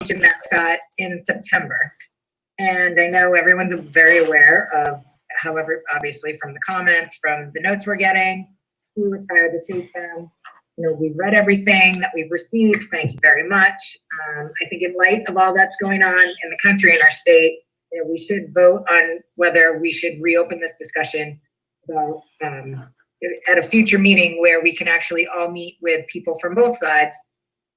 mascot in September. And I know everyone's very aware of, however, obviously from the comments, from the notes we're getting, who retired the CFM. You know, we've read everything that we've received. Thank you very much. I think in light of all that's going on in the country and our state, you know, we should vote on whether we should reopen this discussion about, at a future meeting where we can actually all meet with people from both sides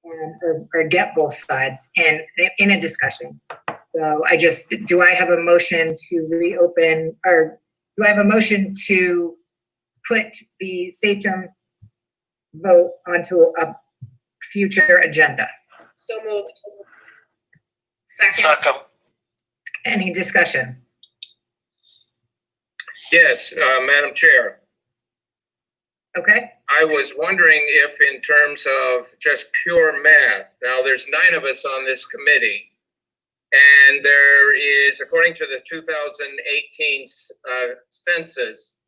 or get both sides and in a discussion. So do I have a motion to reopen, or do I have a motion to put the Sachem vote onto a future agenda? So moved. Second. Any discussion? Yes, Madam Chair. Okay. I was wondering if in terms of just pure math, now there's 9 of us on this committee, and there is, according to the 2018 census,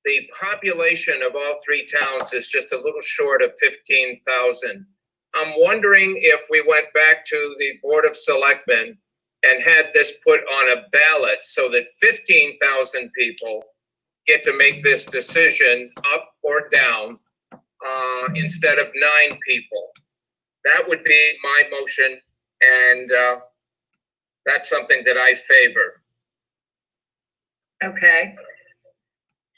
the population of all 3 towns is just a little short of 15,000. I'm wondering if we went back to the Board of Selectmen and had this put on a ballot so that 15,000 people get to make this decision up or down instead of 9 people. That would be my motion, and that's something that I favor. Okay.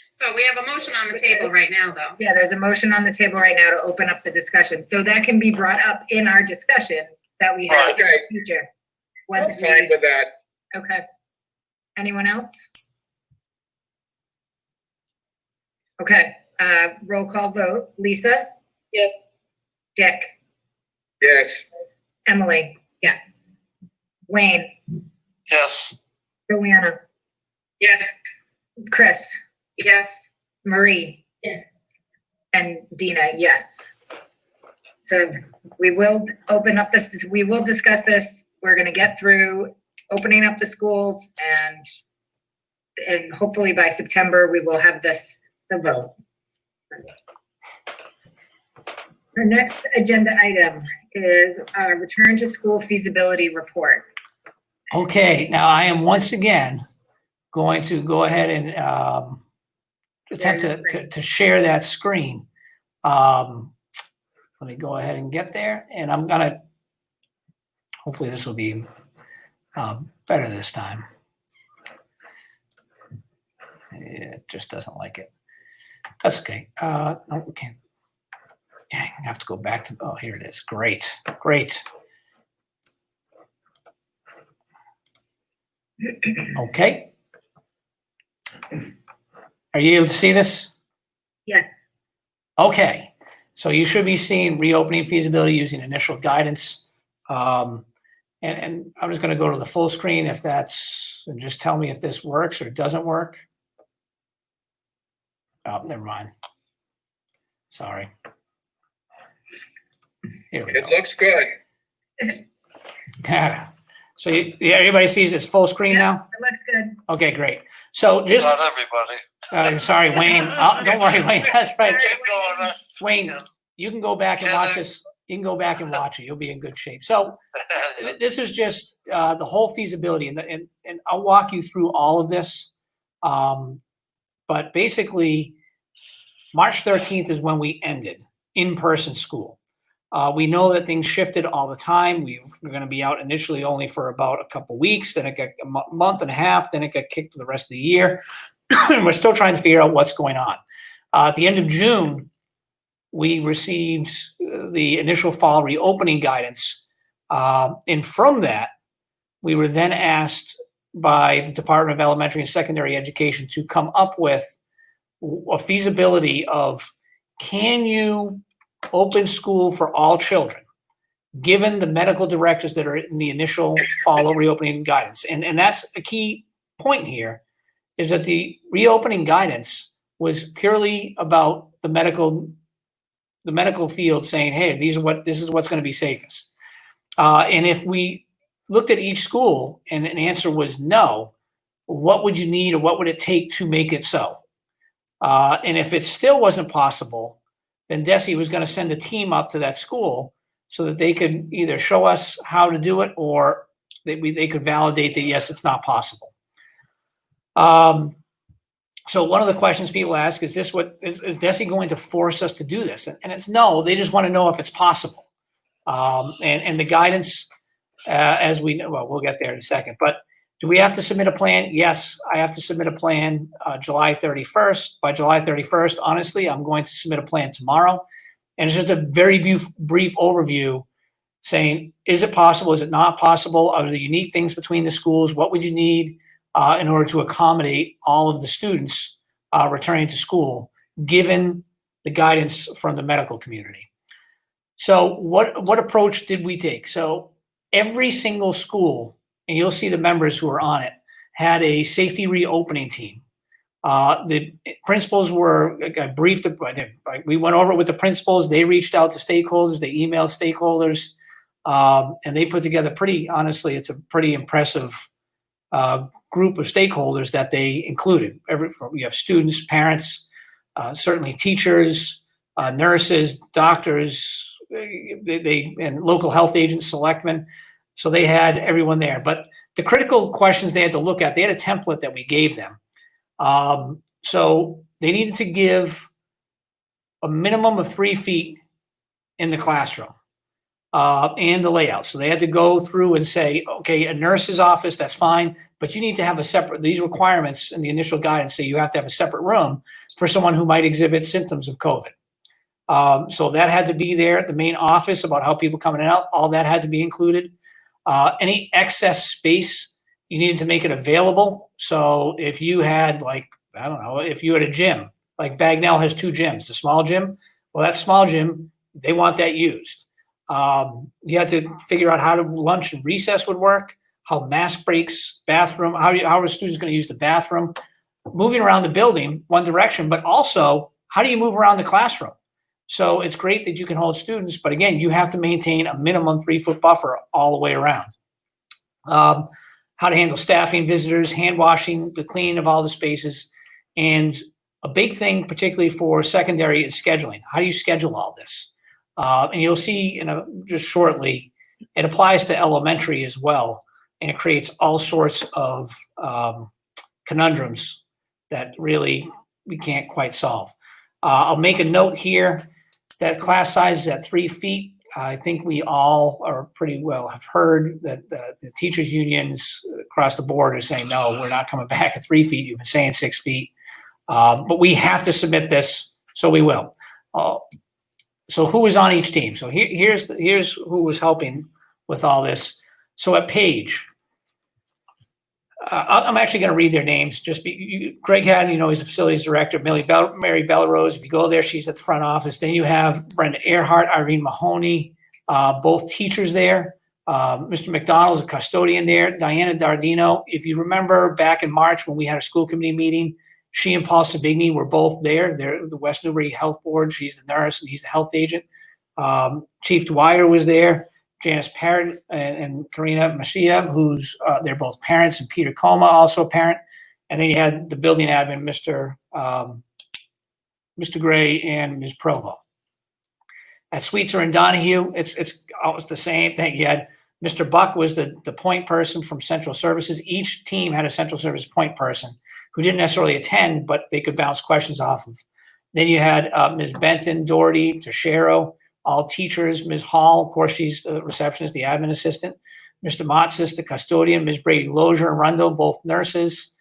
So we have a motion on the table right now, though. Yeah, there's a motion on the table right now to open up the discussion. So that can be brought up in our discussion that we have in the future. I'm fine with that. Okay. Anyone else? Okay, roll call vote. Lisa? Yes. Dick? Yes. Emily? Yes. Wayne? Yes. Joanna? Yes. Chris? Yes. Marie? Yes. And Dina, yes. So we will open up this, we will discuss this. We're gonna get through opening up the schools, and hopefully by September, we will have this, the vote. The next agenda item is a return to school feasibility report. Okay, now I am once again going to go ahead and attempt to share that screen. Let me go ahead and get there, and I'm gonna, hopefully this will be better this time. It just doesn't like it. That's okay. No, we can't. Dang, I have to go back to, oh, here it is. Great, great. Okay. Are you able to see this? Yes. Okay. So you should be seeing reopening feasibility using initial guidance. And I'm just going to go to the full screen if that's, and just tell me if this works or doesn't work. Oh, never mind. Sorry. Here we go. It looks good. So everybody sees it's full screen now? It looks good. Okay, great. So just, Not everybody. sorry, Wayne. Don't worry, Wayne. That's right. Keep going. Wayne, you can go back and watch this. You can go back and watch it. You'll be in good shape. So this is just the whole feasibility, and I'll walk you through all of this. But basically, March 13th is when we ended in-person school. We know that things shifted all the time. We're going to be out initially only for about a couple weeks, then it got a month and a half, then it got kicked for the rest of the year. We're still trying to figure out what's going on. At the end of June, we received the initial fall reopening guidance. And from that, we were then asked by the Department of Elementary and Secondary Education to come up with a feasibility of, can you open school for all children, given the medical directives that are in the initial fall reopening guidance? And that's a key point here, is that the reopening guidance was purely about the medical field saying, hey, this is what's going to be safest. And if we looked at each school and an answer was no, what would you need or what would it take to make it so? And if it still wasn't possible, then DESE was going to send a team up to that school so that they could either show us how to do it or they could validate that, yes, it's not possible. So one of the questions people ask is this: what is DESE going to force us to do this? And it's no. They just want to know if it's possible. And the guidance, as we know, well, we'll get there in a second. But do we have to submit a plan? Yes, I have to submit a plan July 31st. By July 31st, honestly, I'm going to submit a plan tomorrow. And it's just a very brief overview saying, is it possible? Is it not possible? Are there unique things between the schools? What would you need in order to accommodate all of the students returning to school, given the guidance from the medical community? So what approach did we take? So every single school, and you'll see the members who are on it, had a safety reopening team. The principals were briefed. We went over it with the principals. They reached out to stakeholders. They emailed stakeholders, and they put together honestly, it's a pretty impressive group of stakeholders that they included. We have students, parents, certainly teachers, nurses, doctors, and local health agents, selectmen. So they had everyone there. But the critical questions they had to look at, they had a template that we gave them. So they needed to give a minimum of 3 feet in the classroom and the layout. So they had to go through and say, okay, a nurse's office, that's fine, but you need to have a separate, these requirements in the initial guidance say you have to have a separate room for someone who might exhibit symptoms of COVID. So that had to be there. The main office about how people coming out, all that had to be included. Any excess space, you needed to make it available. So if you had if you had a gym, like Bagnell has 2 gyms, the small gym, well, that small gym, they want that used. You had to figure out how lunch and recess would work, how mask breaks, bathroom, how are students going to use the bathroom, moving around the building one direction, but also how do you move around the classroom? So it's great that you can hold students, but again, you have to maintain a minimum 3-foot buffer all the way around. How to handle staffing, visitors, hand washing, the cleaning of all the spaces. And a big thing, particularly for secondary, is scheduling. How do you schedule all this? And you'll see just shortly, it applies to elementary as well. And it creates all sorts of conundrums that really we can't quite solve. I'll make a note here that class size is at 3 feet. I think we all are pretty well have heard that the teachers unions across the board are saying, no, we're not coming back at 3 feet. You've been saying 6 feet. But we have to submit this, so we will. So who was on each team? So here's who was helping with all this. So at Page, I'm actually going to read their names. Greg Haddon, he's the facilities director. Mary Bellarose, if you go there, she's at the front office. Then you have Brenda Earhart, Irene Mahoney, both teachers there. Mr. McDonald's a custodian there. Diana Dardino, if you remember back in March when we had a school committee meeting, she and Paul Savigny were both there. They're the West Newbury Health Board. She's the nurse and he's the health agent. Chief Dwyer was there. Janice Parrott and Karina Mashia, they're both parents, and Peter Coma, also a parent. And then you had the building admin, Mr. Gray and Ms. Provo. At Sweetser and Donahue, it's almost the same thing. You had Mr. Buck was the point person from Central Services. Each team had a Central Service point person who didn't necessarily attend, but they could bounce questions off of. Then you had Ms. Benton, Doherty, Teixeira, all teachers. Ms. Hall, of course, she's the receptionist, the admin assistant. Mr. Motsis, the custodian. Ms. Brady Lozier and Rundle, both nurses.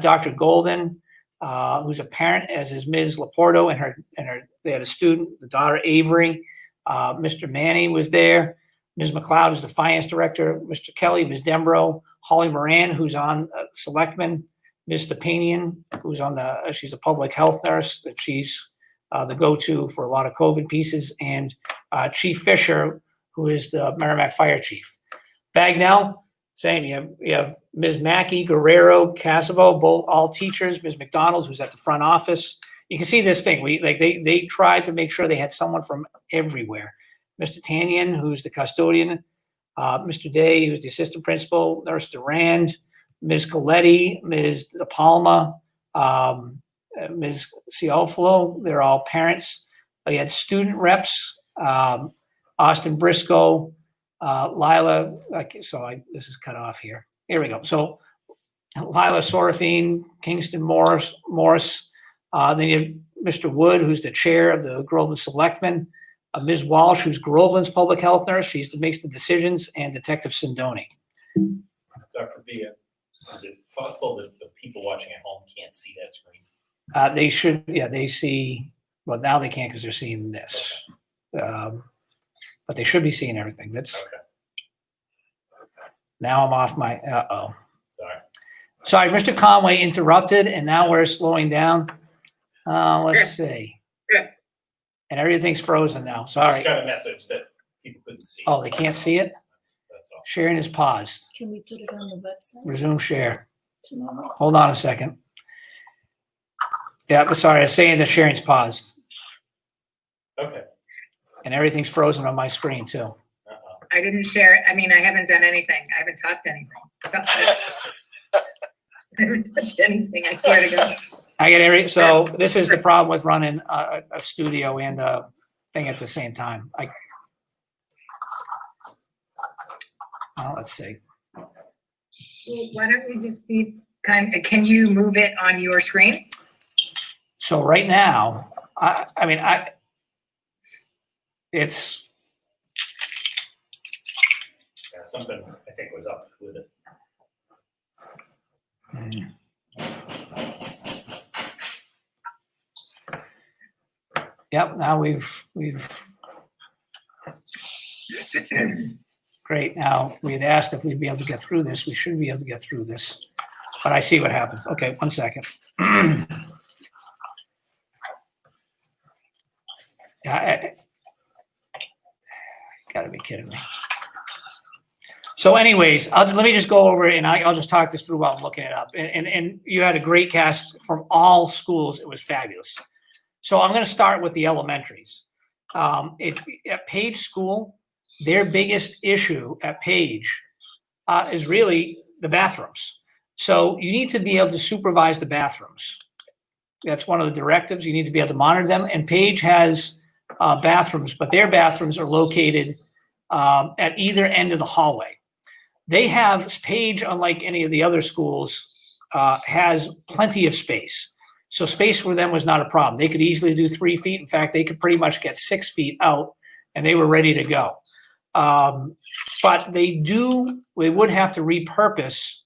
Dr. Golden, who's a parent, as is Ms. Laporto, and they had a student, the daughter Avery. Mr. Manny was there. Ms. McLeod is the finance director. Mr. Kelly, Ms. Dembro, Holly Moran, who's on selectman. Ms. Stepanian, who's she's a public health nurse, that she's the go-to for a lot of COVID pieces, and Chief Fisher, who is the Merrimack Fire Chief. Bagnell, same. You have Ms. Mackey, Guerrero, Casavo, both all teachers. Ms. McDonald's, who's at the front office. You can see this thing. They tried to make sure they had someone from everywhere. Mr. Tanyan, who's the custodian. Mr. Day, who's the assistant principal. Nurse Durand, Ms. Coletti, Ms. De Palma, Ms. Ciofalo. They're all parents. You had student reps. Austin Briscoe, Lila, okay, this is cut off here. Here we go. So Lila Sorafine, Kingston Morris, then you have Mr. Wood, who's the chair of the Groveland Selectmen, Ms. Walsh, who's Groveland's public health nurse. She makes the decisions, and Detective Sindoni. Dr. Villa, is it possible that the people watching at home can't see that screen? They should, yeah, they see, well, now they can't because they're seeing this. But they should be seeing everything. That's, Okay. now I'm off my, Sorry. Sorry, Mr. Conway interrupted, and now we're slowing down. Let's see. Good. And everything's frozen now. Just Sorry. got a message that people couldn't see. Oh, they can't see it? That's all. Sharing is paused. Can we put it on the website Resume share. tomorrow? Hold on a second. Yeah, but sorry, I was saying that sharing's paused, Okay. and everything's frozen on my screen too. Uh-oh. I didn't share, I mean, I haven't done anything. I haven't touched anything. I haven't touched anything, I swear to God. I get so this is the problem with running a studio and a thing at the same time. Let's see. Why don't we just be can you move it on your screen? So right now, it's, Yeah, something I think was up with it. Yep, now we've great. Now we had asked if we'd be able to get through this. We should be able to get through this, but I see what happens. Okay, 1 second. Yeah, gotta be kidding me. So anyways, let me just go over it, and I'll just talk this through while I'm looking it up. And you had a great cast from all schools. It was fabulous. So I'm going to start with the elementaries. If at Page School, their biggest issue at Page is really the bathrooms. So you need to be able to supervise the bathrooms. That's one of the directives. You need to be able to monitor them. And Page has bathrooms, but their bathrooms are located at either end of the hallway. They have, Page, unlike any of the other schools, has plenty of space. So space for them was not a problem. They could easily do 3 feet. In fact, they could pretty much get 6 feet out, and they were ready to go. But they would have to repurpose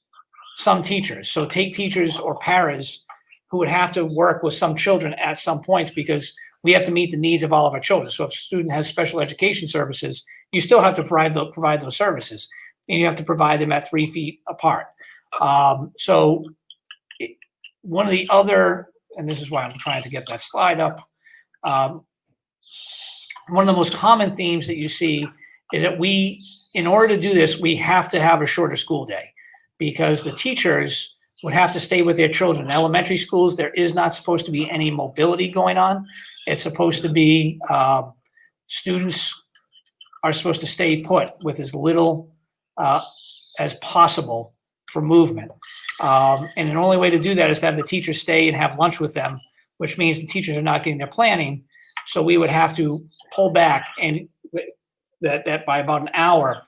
some teachers. So take teachers or paras who would have to work with some children at some points, because we have to meet the needs of all of our children. So if a student has special education services, you still have to provide those services, and you have to provide them at 3 feet apart. One of the other, and this is why I'm trying to get that slide up, one of the most common themes that you see is that in order to do this, we have to have a shorter school day, because the teachers would have to stay with their children. In elementary schools, there is not supposed to be any mobility going on. It's supposed to be students are supposed to stay put with as little as possible for movement. And the only way to do that is to have the teachers stay and have lunch with them, which means the teachers are not getting their planning. So we would have to pull back and that by about an hour.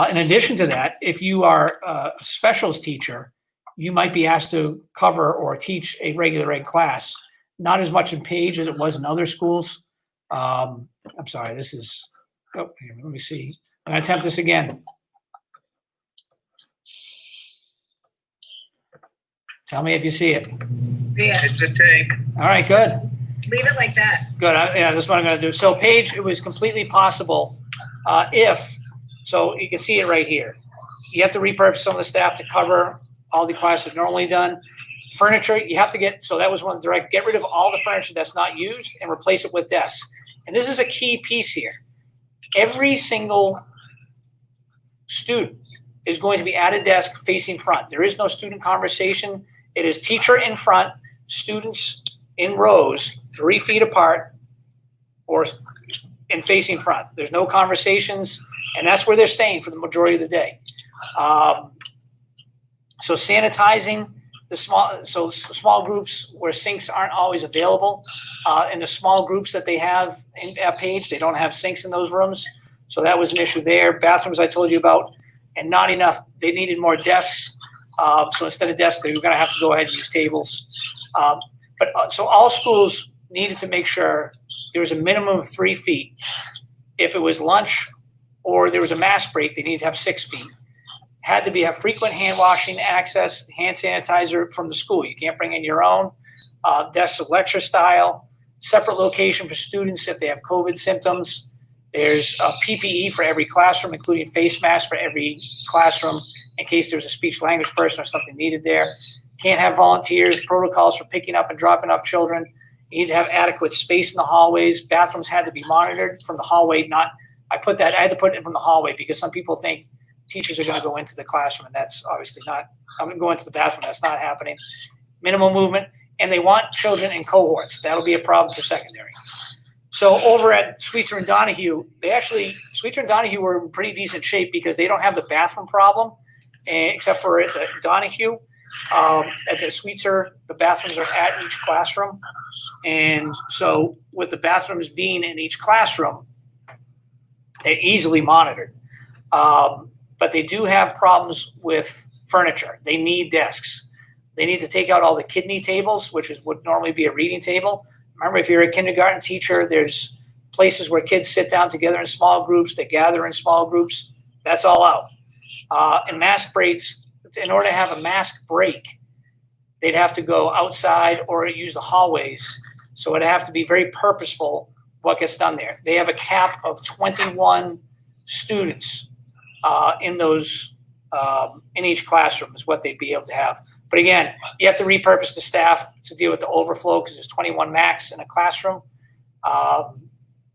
In addition to that, if you are a specials teacher, you might be asked to cover or teach a regular ed class. Not as much in Page as it was in other schools. I'm sorry, this is, oh, here, let me see. I'm gonna attempt this again. Tell me if you see it. Yeah, It's a take. All right, good. leave it like that. Good. Yeah, that's what I'm going to do. So Page, it was completely possible so you can see it right here. You have to repurpose some of the staff to cover all the classes normally done. Furniture, you have to so that was one of the get rid of all the furniture that's not used and replace it with desks. And this is a key piece here. Every single student is going to be at a desk facing front. There is no student conversation. It is teacher in front, students in rows, 3 feet apart, and facing front. There's no conversations, and that's where they're staying for the majority of the day. So sanitizing the small groups where sinks aren't always available. In the small groups that they have at Page, they don't have sinks in those rooms. So that was an issue there. Bathrooms I told you about, and not enough. They needed more desks. So instead of desks, they were going to have to go ahead and use tables. So all schools needed to make sure there was a minimum of 3 feet. If it was lunch or there was a mask break, they needed to have 6 feet. Had to have frequent hand washing access, hand sanitizer from the school. You can't bring in your own. Desks of lecture style, separate location for students if they have COVID symptoms. There's a PPE for every classroom, including face masks for every classroom in case there's a speech language person or something needed there. Can't have volunteers, protocols for picking up and dropping off children. You need to have adequate space in the hallways. Bathrooms had to be monitored from the hallway. I had to put it from the hallway because some people think teachers are going to go into the classroom, and that's obviously not. I'm going to go into the bathroom. That's not happening. Minimal movement, and they want children in cohorts. That'll be a problem for secondary. So over at Sweetser and Donahue, Sweetser and Donahue were in pretty decent shape because they don't have the bathroom problem, except for at Donahue. At the Sweetser, the bathrooms are at each classroom. And so with the bathrooms being in each classroom, they're easily monitored. But they do have problems with furniture. They need desks. They need to take out all the kidney tables, which would normally be a reading table. Remember, if you're a kindergarten teacher, there's places where kids sit down together in small groups. They gather in small groups. That's all out. And mask breaks, in order to have a mask break, they'd have to go outside or use the hallways. So it'd have to be very purposeful what gets done there. They have a cap of 21 students in those in each classroom is what they'd be able to have. But again, you have to repurpose the staff to deal with the overflow because there's 21 max in a classroom.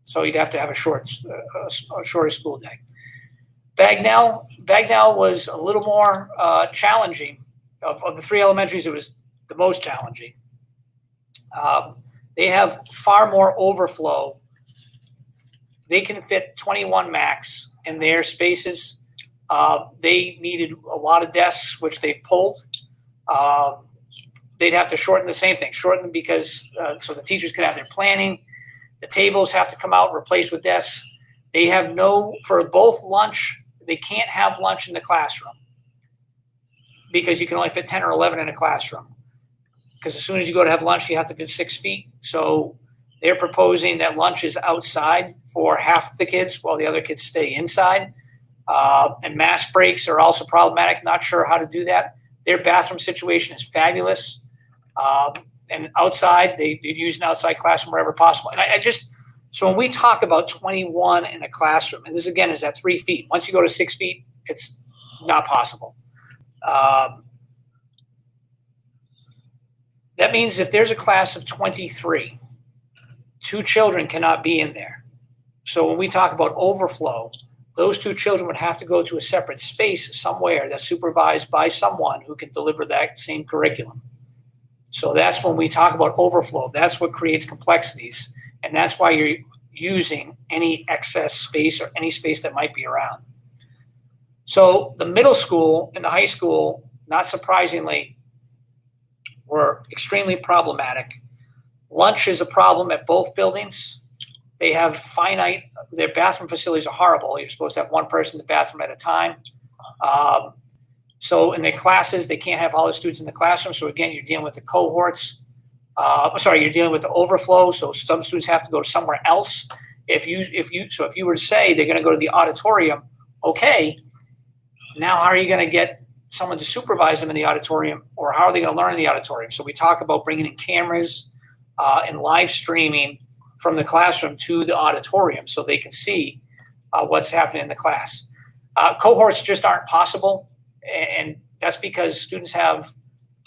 So you'd have to have a shorter school day. Bagnell was a little more challenging. Of the 3 elementaries, it was the most challenging. They have far more overflow. They can fit 21 max in their spaces. They needed a lot of desks, which they pulled. They'd have to shorten the same thing, shorten because so the teachers could have their planning. The tables have to come out, replaced with desks. They have for both lunch, they can't have lunch in the classroom because you can only fit 10 or 11 in a classroom. Because as soon as you go to have lunch, you have to give 6 feet. So they're proposing that lunch is outside for half of the kids while the other kids stay inside. And mask breaks are also problematic. Not sure how to do that. Their bathroom situation is fabulous. And outside, they use an outside classroom wherever possible. And so when we talk about 21 in a classroom, and this again is at 3 feet, once you go to 6 feet, it's not possible. That means if there's a class of 23, 2 children cannot be in there. So when we talk about overflow, those 2 children would have to go to a separate space somewhere that's supervised by someone who can deliver that same curriculum. So that's when we talk about overflow. That's what creates complexities. And that's why you're using any excess space or any space that might be around. So the middle school and the high school, not surprisingly, were extremely problematic. Lunch is a problem at both buildings. They have their bathroom facilities are horrible. You're supposed to have one person in the bathroom at a time. So in their classes, they can't have all the students in the classroom. So again, you're dealing with the cohorts. You're dealing with the overflow. So some students have to go somewhere else. If you were to say they're going to go to the auditorium, okay, now how are you going to get someone to supervise them in the auditorium, or how are they going to learn in the auditorium? So we talk about bringing in cameras and live streaming from the classroom to the auditorium so they can see what's happening in the class. Cohorts just aren't possible, and that's because students have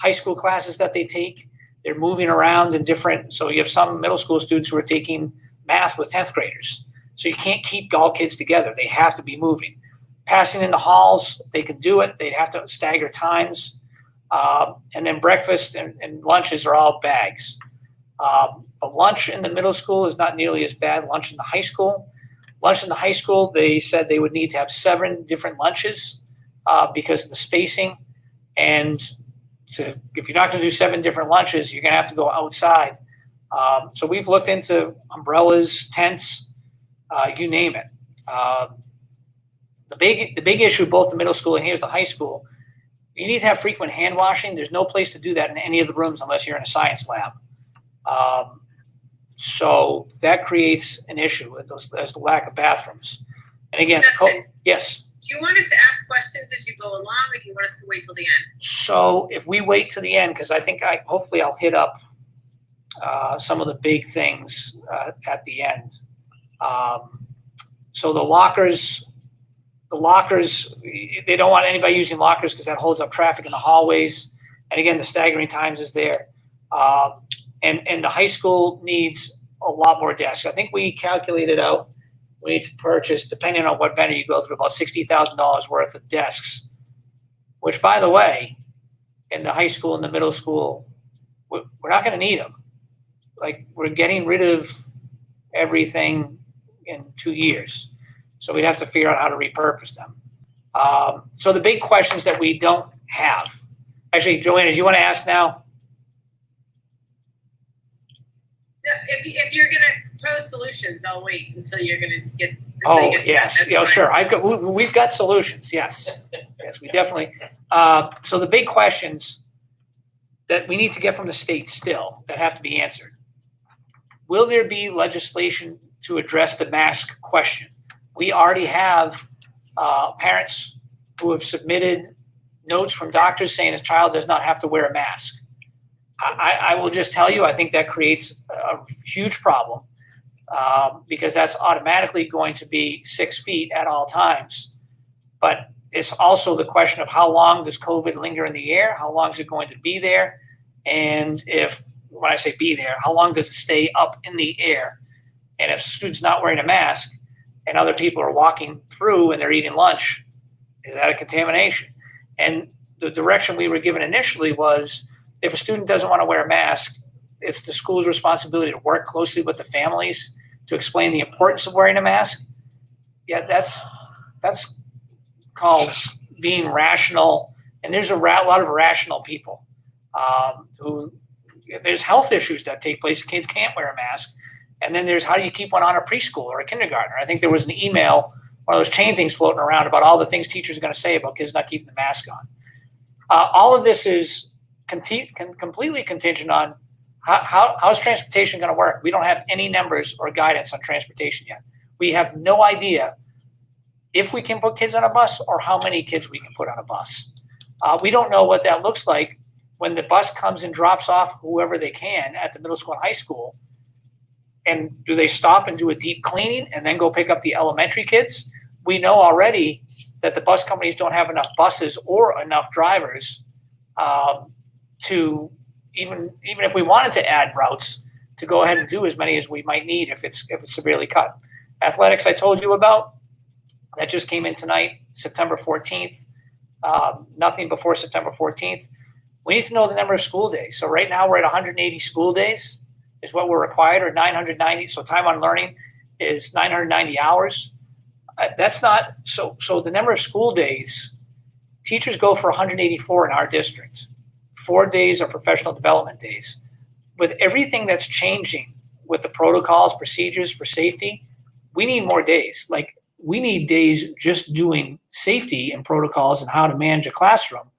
high school classes that they take. They're moving around in different, so you have some middle school students who are taking math with 10th graders. So you can't keep all kids together. They have to be moving. Passing in the halls, they can do it. They'd have to stagger times. And then breakfast and lunches are all bags. But lunch in the middle school is not nearly as bad. Lunch in the high school. Lunch in the high school, they said they would need to have 7 different lunches because of the spacing. And if you're not going to do 7 different lunches, you're going to have to go outside. So we've looked into umbrellas, tents, you name it. The big issue, both the middle school and here's the high school, you need to have frequent hand washing. There's no place to do that in any of the rooms unless you're in a science lab. So that creates an issue. There's the lack of bathrooms. And again, Justin. yes. Do you want us to ask questions as you go along, or do you want us to wait till the end? So if we wait to the end, because I think hopefully I'll hit up some of the big things at the end. So the lockers, they don't want anybody using lockers because that holds up traffic in the hallways. And again, the staggering times is there. And the high school needs a lot more desks. I think we calculated out we need to purchase, depending on what vendor you go through, about $60,000 worth of desks, which, by the way, in the high school and the middle school, we're not going to need them. Like, we're getting rid of everything in 2 years. So we'd have to figure out how to repurpose them. So the big questions that we don't have. Actually, Joanna, do you want to ask now? If you're going to propose solutions, I'll wait until you're going to get. Oh, yes. Yeah, sure. We've got solutions. Yes. Yes, we definitely. So the big questions that we need to get from the state still that have to be answered. Will there be legislation to address the mask question? We already have parents who have submitted notes from doctors saying a child does not have to wear a mask. I will just tell you, I think that creates a huge problem because that's automatically going to be 6 feet at all times. But it's also the question of how long does COVID linger in the air? How long is it going to be there? And when I say be there, how long does it stay up in the air? And if a student's not wearing a mask and other people are walking through and they're eating lunch, is that a contamination? And the direction we were given initially was if a student doesn't want to wear a mask, it's the school's responsibility to work closely with the families to explain the importance of wearing a mask. Yeah, that's called being rational. And there's a lot of irrational people who there's health issues that take place. Kids can't wear a mask. And then there's how do you keep one on a preschool or a kindergartner? I think there was an email, one of those chain things floating around about all the things teachers are going to say about kids not keeping the mask on. All of this is completely contingent on how's transportation going to work. We don't have any numbers or guidance on transportation yet. We have no idea if we can put kids on a bus or how many kids we can put on a bus. We don't know what that looks like when the bus comes and drops off whoever they can at the middle school and high school. And do they stop and do a deep cleaning and then go pick up the elementary kids? We know already that the bus companies don't have enough buses or enough drivers to even if we wanted to add routes to go ahead and do as many as we might need if it's severely cut. Athletics I told you about, that just came in tonight, September 14th. Nothing before September 14th. We need to know the number of school days. So right now we're at 180 school days is what we're required, or 990. So time on learning is 990 hours. That's not, so the number of school days, teachers go for 184 in our district. 4 days are professional development days. With everything that's changing with the protocols, procedures for safety, we need more days. Like, we need days just doing safety and protocols and how to manage a classroom.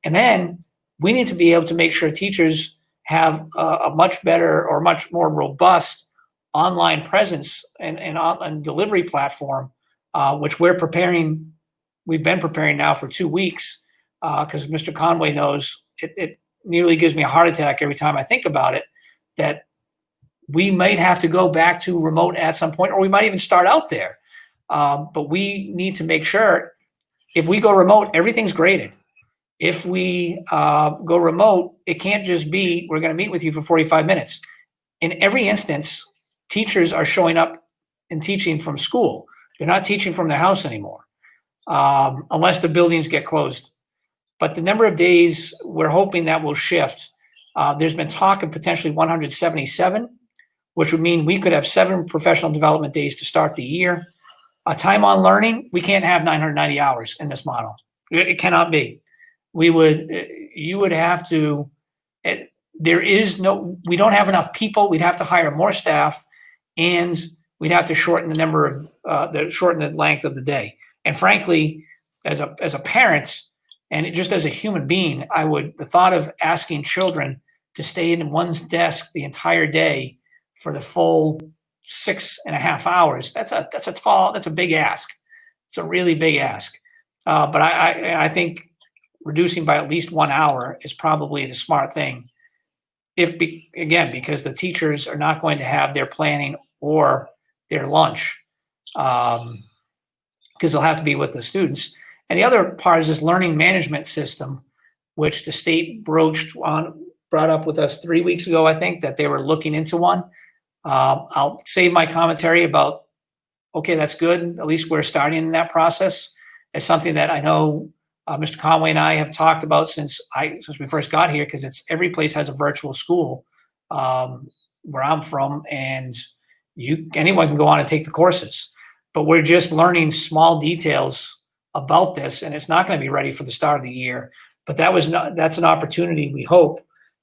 And then we need to be able to make sure teachers have a much better or much more robust online presence and delivery platform, which we've been preparing now for 2 weeks, because Mr. Conway knows it nearly gives me a heart attack every time I think about it, that we might have to go back to remote at some point, or we might even start out there. But we need to make sure if we go remote, everything's graded. If we go remote, it can't just be, we're going to meet with you for 45 minutes. In every instance, teachers are showing up and teaching from school. They're not teaching from their house anymore, unless the buildings get closed. But the number of days, we're hoping that will shift. There's been talk of potentially 177, which would mean we could have 7 professional development days to start the year. Time on learning, we can't have 990 hours in this model. It cannot be. You would have to, we don't have enough people. We'd have to hire more staff, and we'd have to shorten the number of, shorten the length of the day. And frankly, as a parent and just as a human being, the thought of asking children to stay in one's desk the entire day for the full 6.5 hours, that's a big ask. It's a really big ask. But I think reducing by at least 1 hour is probably the smart thing. Because the teachers are not going to have their planning or their lunch, because they'll have to be with the students. And the other part is this learning management system, which the state brought up with us 3 weeks ago, I think, that they were looking into one. I'll save my commentary about, okay, that's good. At least we're starting in that process. It's something that I know Mr. Conway and I have talked about since we first got here, because every place has a virtual school where I'm from, and anyone can go on and take the courses. But we're just learning small details about this, and it's not going to be ready for the start of the year. But that's an opportunity, we hope,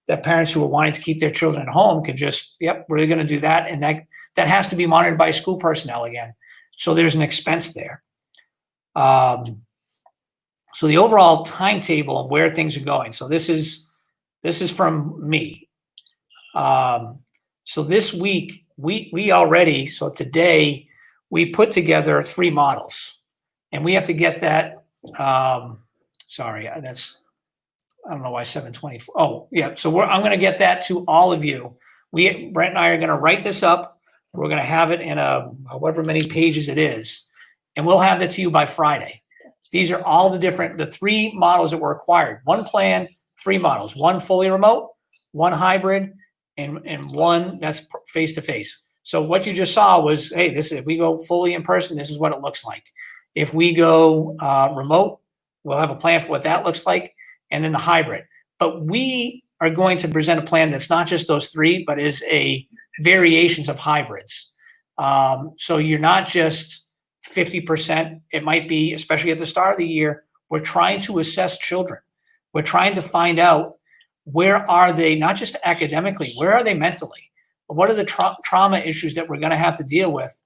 that parents who are wanting to keep their children at home could just, we're going to do that. And that has to be monitored by school personnel again. So there's an expense there. So the overall timetable and where things are going. So this is from me. So this week, so today, we put together 3 models. And we have to get that, I don't know why 724. Oh, yeah. So I'm going to get that to all of you. Brent and I are going to write this up. We're going to have it in however many pages it is. And we'll have that to you by Friday. These are all the 3 models that were acquired. 1 plan, 3 models. 1 fully remote, 1 hybrid, and 1 that's face-to-face. So what you just saw was, hey, if we go fully in person, this is what it looks like. If we go remote, we'll have a plan for what that looks like, and then the hybrid. But we are going to present a plan that's not just those 3, but is variations of hybrids. So you're not just 50%. It might be, especially at the start of the year, we're trying to assess children. We're trying to find out, where are they, not just academically, where are they mentally? What are the trauma issues that we're going to have to deal with?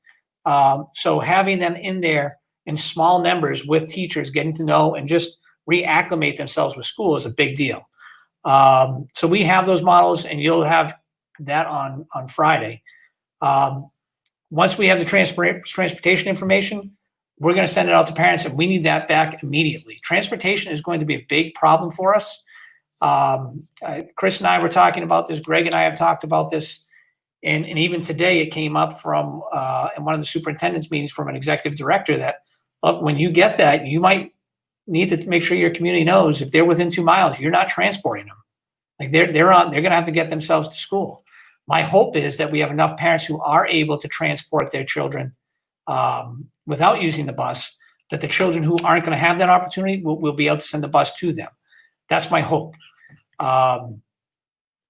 So having them in there in small numbers with teachers, getting to know and just reacclimate themselves with school is a big deal. So we have those models, and you'll have that on Friday. Once we have the transportation information, we're going to send it out to parents, and we need that back immediately. Transportation is going to be a big problem for us. Chris and I were talking about this. Greg and I have talked about this. And even today it came up from in one of the superintendent's meetings from an executive director that, look, when you get that, you might need to make sure your community knows if they're within 2 miles, you're not transporting them. Like they're going to have to get themselves to school. My hope is that we have enough parents who are able to transport their children without using the bus, that the children who aren't going to have that opportunity will be able to send the bus to them. That's my hope.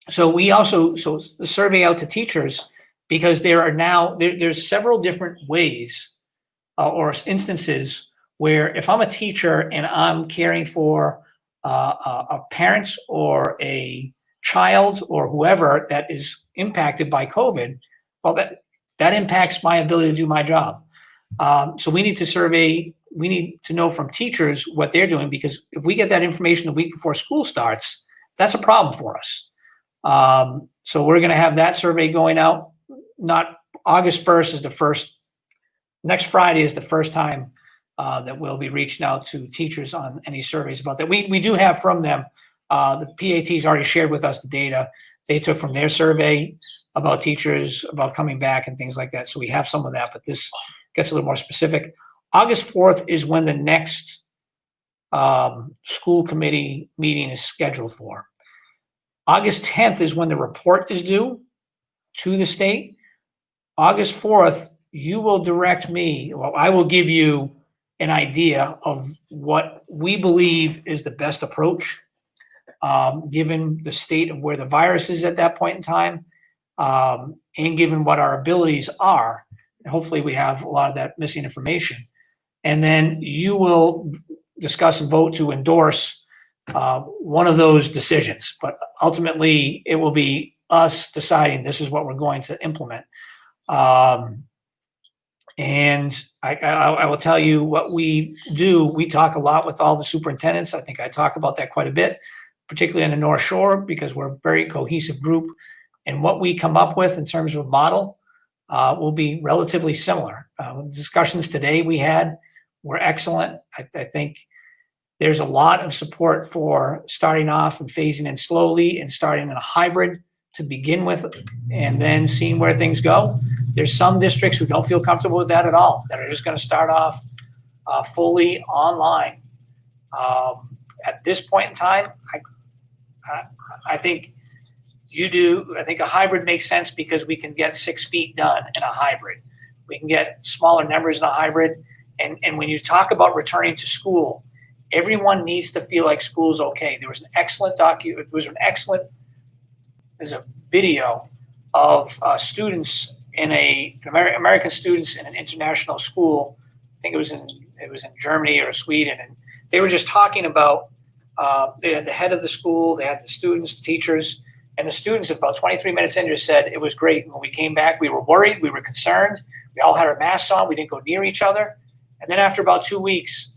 So the survey out to teachers, because there's several different ways or instances where if I'm a teacher and I'm caring for a parent or a child or whoever that is impacted by COVID, well, that impacts my ability to do my job. So we need to know from teachers what they're doing, because if we get that information the week before school starts, that's a problem for us. So we're going to have that survey going out. Not August 1st is the first. Next Friday is the first time that we'll be reaching out to teachers on any surveys about that. We do have from them. The PAT's already shared with us the data they took from their survey about teachers, about coming back and things like that. So we have some of that, but this gets a little more specific. August 4th is when the next school committee meeting is scheduled for. August 10th is when the report is due to the state. August 4th, you will direct me, well, I will give you an idea of what we believe is the best approach, given the state of where the virus is at that point in time, and given what our abilities are. And hopefully we have a lot of that missing information. And then you will discuss and vote to endorse one of those decisions. But ultimately, it will be us deciding this is what we're going to implement. And I will tell you what we do. We talk a lot with all the superintendents. I think I talk about that quite a bit, particularly on the North Shore, because we're a very cohesive group. And what we come up with in terms of a model will be relatively similar. Discussions today we had were excellent. I think there's a lot of support for starting off and phasing in slowly and starting in a hybrid to begin with, and then seeing where things go. There's some districts who don't feel comfortable with that at all, that are just going to start off fully online. At this point in time, I think you do. I think a hybrid makes sense because we can get 6 feet done in a hybrid. We can get smaller numbers in a hybrid. And when you talk about returning to school, everyone needs to feel like school's okay. There was an excellent there's a video of students American students in an international school. I think it was in Germany or Sweden, and they were just talking about. They had the head of the school, they had the students, teachers, and the students about 23 minutes in just said it was great. When we came back, we were worried, we were concerned. We all had our masks on, we didn't go near each other. And then after about 2 weeks,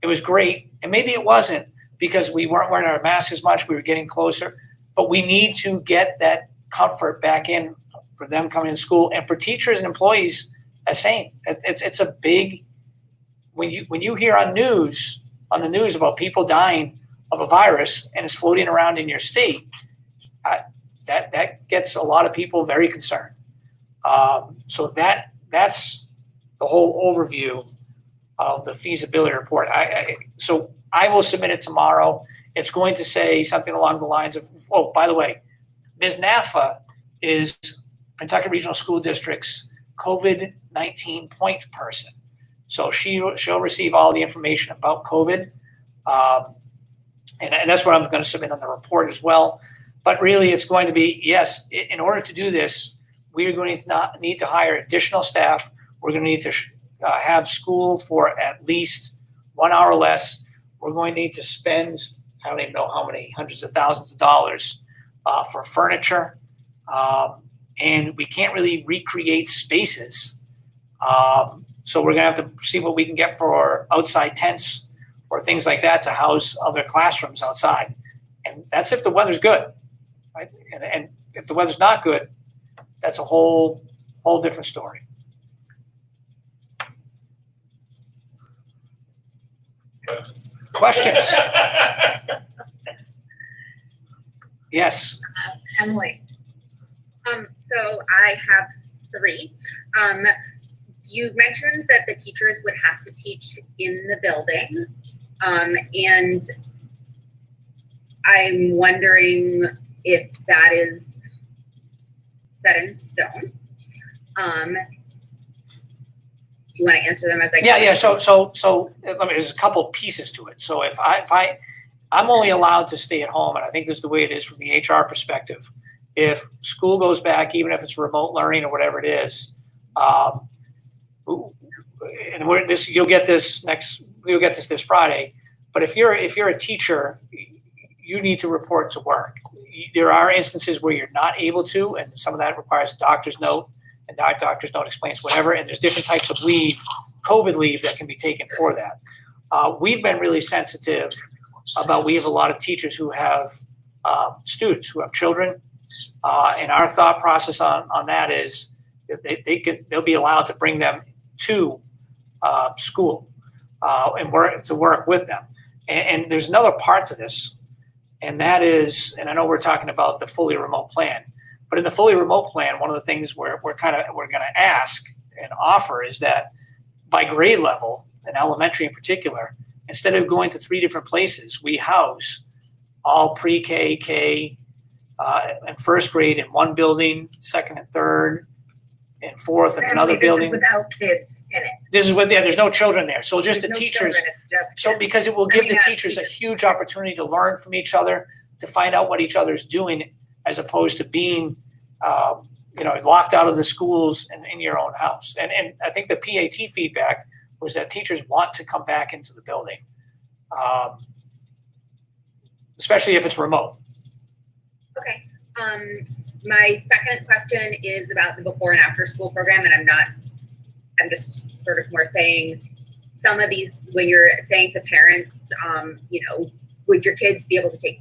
it was great. And maybe it wasn't because we weren't wearing our masks as much, we were getting closer. But we need to get that comfort back in for them coming to school, and for teachers and employees, the same. It's a big, when you hear on the news about people dying of a virus and it's floating around in your state, that gets a lot of people very concerned. So that's the whole overview of the feasibility report. So I will submit it tomorrow. It's going to say something along the lines of, oh, by the way, Ms. Naffa is Kentucky Regional School District's COVID-19 point person. So she'll receive all the information about COVID. And that's what I'm going to submit on the report as well. But really, it's going to be, yes, in order to do this, we are going to need to hire additional staff. We're going to need to have school for at least 1 hour less. We're going to need to spend, I don't even know how many hundreds of thousands of dollars for furniture. And we can't really recreate spaces. So we're going to have to see what we can get for outside tents or things like that to house other classrooms outside. And that's if the weather's good, right? And if the weather's not good, that's a whole different story. Questions? Yes. Emily. So I have 3. You mentioned that the teachers would have to teach in the building. And I'm wondering if that is set in stone. Do you want to answer them as I go? Yeah. So there's a couple pieces to it. So if I'm only allowed to stay at home, and I think this is the way it is from the HR perspective. If school goes back, even if it's remote learning or whatever it is, you'll get this this Friday. But if you're a teacher, you need to report to work. There are instances where you're not able to, and some of that requires a doctor's note, and that doctor's note explains whatever. And there's different types of leave, COVID leave, that can be taken for that. We've been really sensitive about. We have a lot of teachers who have students who have children, and our thought process on that is that they'll be allowed to bring them to school and work with them. And there's another part to this, and that is, and I know we're talking about the fully remote plan, but in the fully remote plan, one of the things we're going to ask and offer is that by grade level, in elementary in particular, instead of going to 3 different places, we house all pre-K, K, and first grade in one building, second and third, and fourth in another building. This is without kids in it. This is there's no children there. So just There's the no teachers. children, it's just So kids. because it will give the teachers a huge opportunity to learn from each other, to find out what each other is doing, as opposed to being, locked out of the schools and in your own house. And I think the PAT feedback was that teachers want to come back into the building, especially if it's remote. Okay. My second question is about the before and after school program, and I'm I'm just sort of more saying some of these, when you're saying to parents, would your kids be able to take,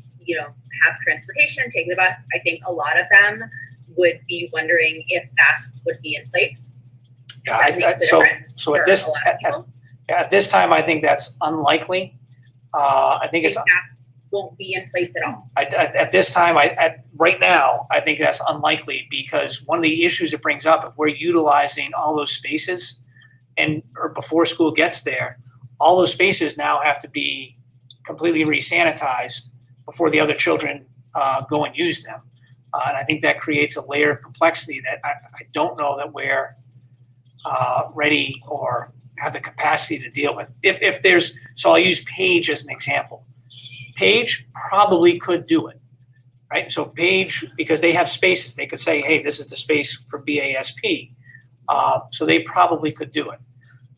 have transportation, take the bus? I think a lot of them would be wondering if that would be in place. Yeah, so at this time, I think that's unlikely. I think it's won't be in place at all. at this time. Right now, I think that's unlikely because one of the issues it brings up, if we're utilizing all those spaces, or before school gets there, all those spaces now have to be completely re-sanitized before the other children go and use them. And I think that creates a layer of complexity that I don't know that we're ready or have the capacity to deal with. If there's, so I'll use Page as an example. Page probably could do it, right? So Page, because they have spaces, they could say, hey, this is the space for BASP. So they probably could do it.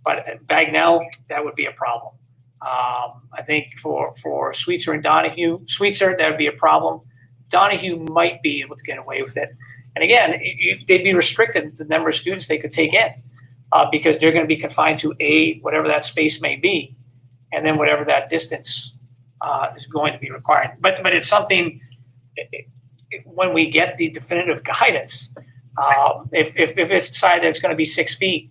But at Bagnell, that would be a problem. I think for Sweetser and Donahue, Sweetser, that would be a problem. Donahue might be able to get away with it. And again, they'd be restricted to the number of students they could take in because they're going to be confined to whatever that space may be, and then whatever that distance is going to be required. But it's something, when we get the definitive guidance, if it's decided that it's going to be 6 feet,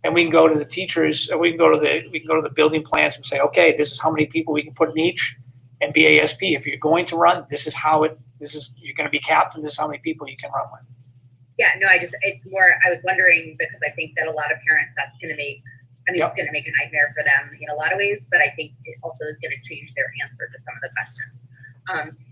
then we can go to the teachers, or we can go to the building plans and say, okay, this is how many people we can put in each, and BASP, if you're going to run, you're going to be capped, and this is how many people you can run with. Yeah, no, I was wondering because I think that a lot of parents, that's going to make, it's going to make a nightmare for them in a lot of ways, but I think it also is going to change their answer to some of the questions.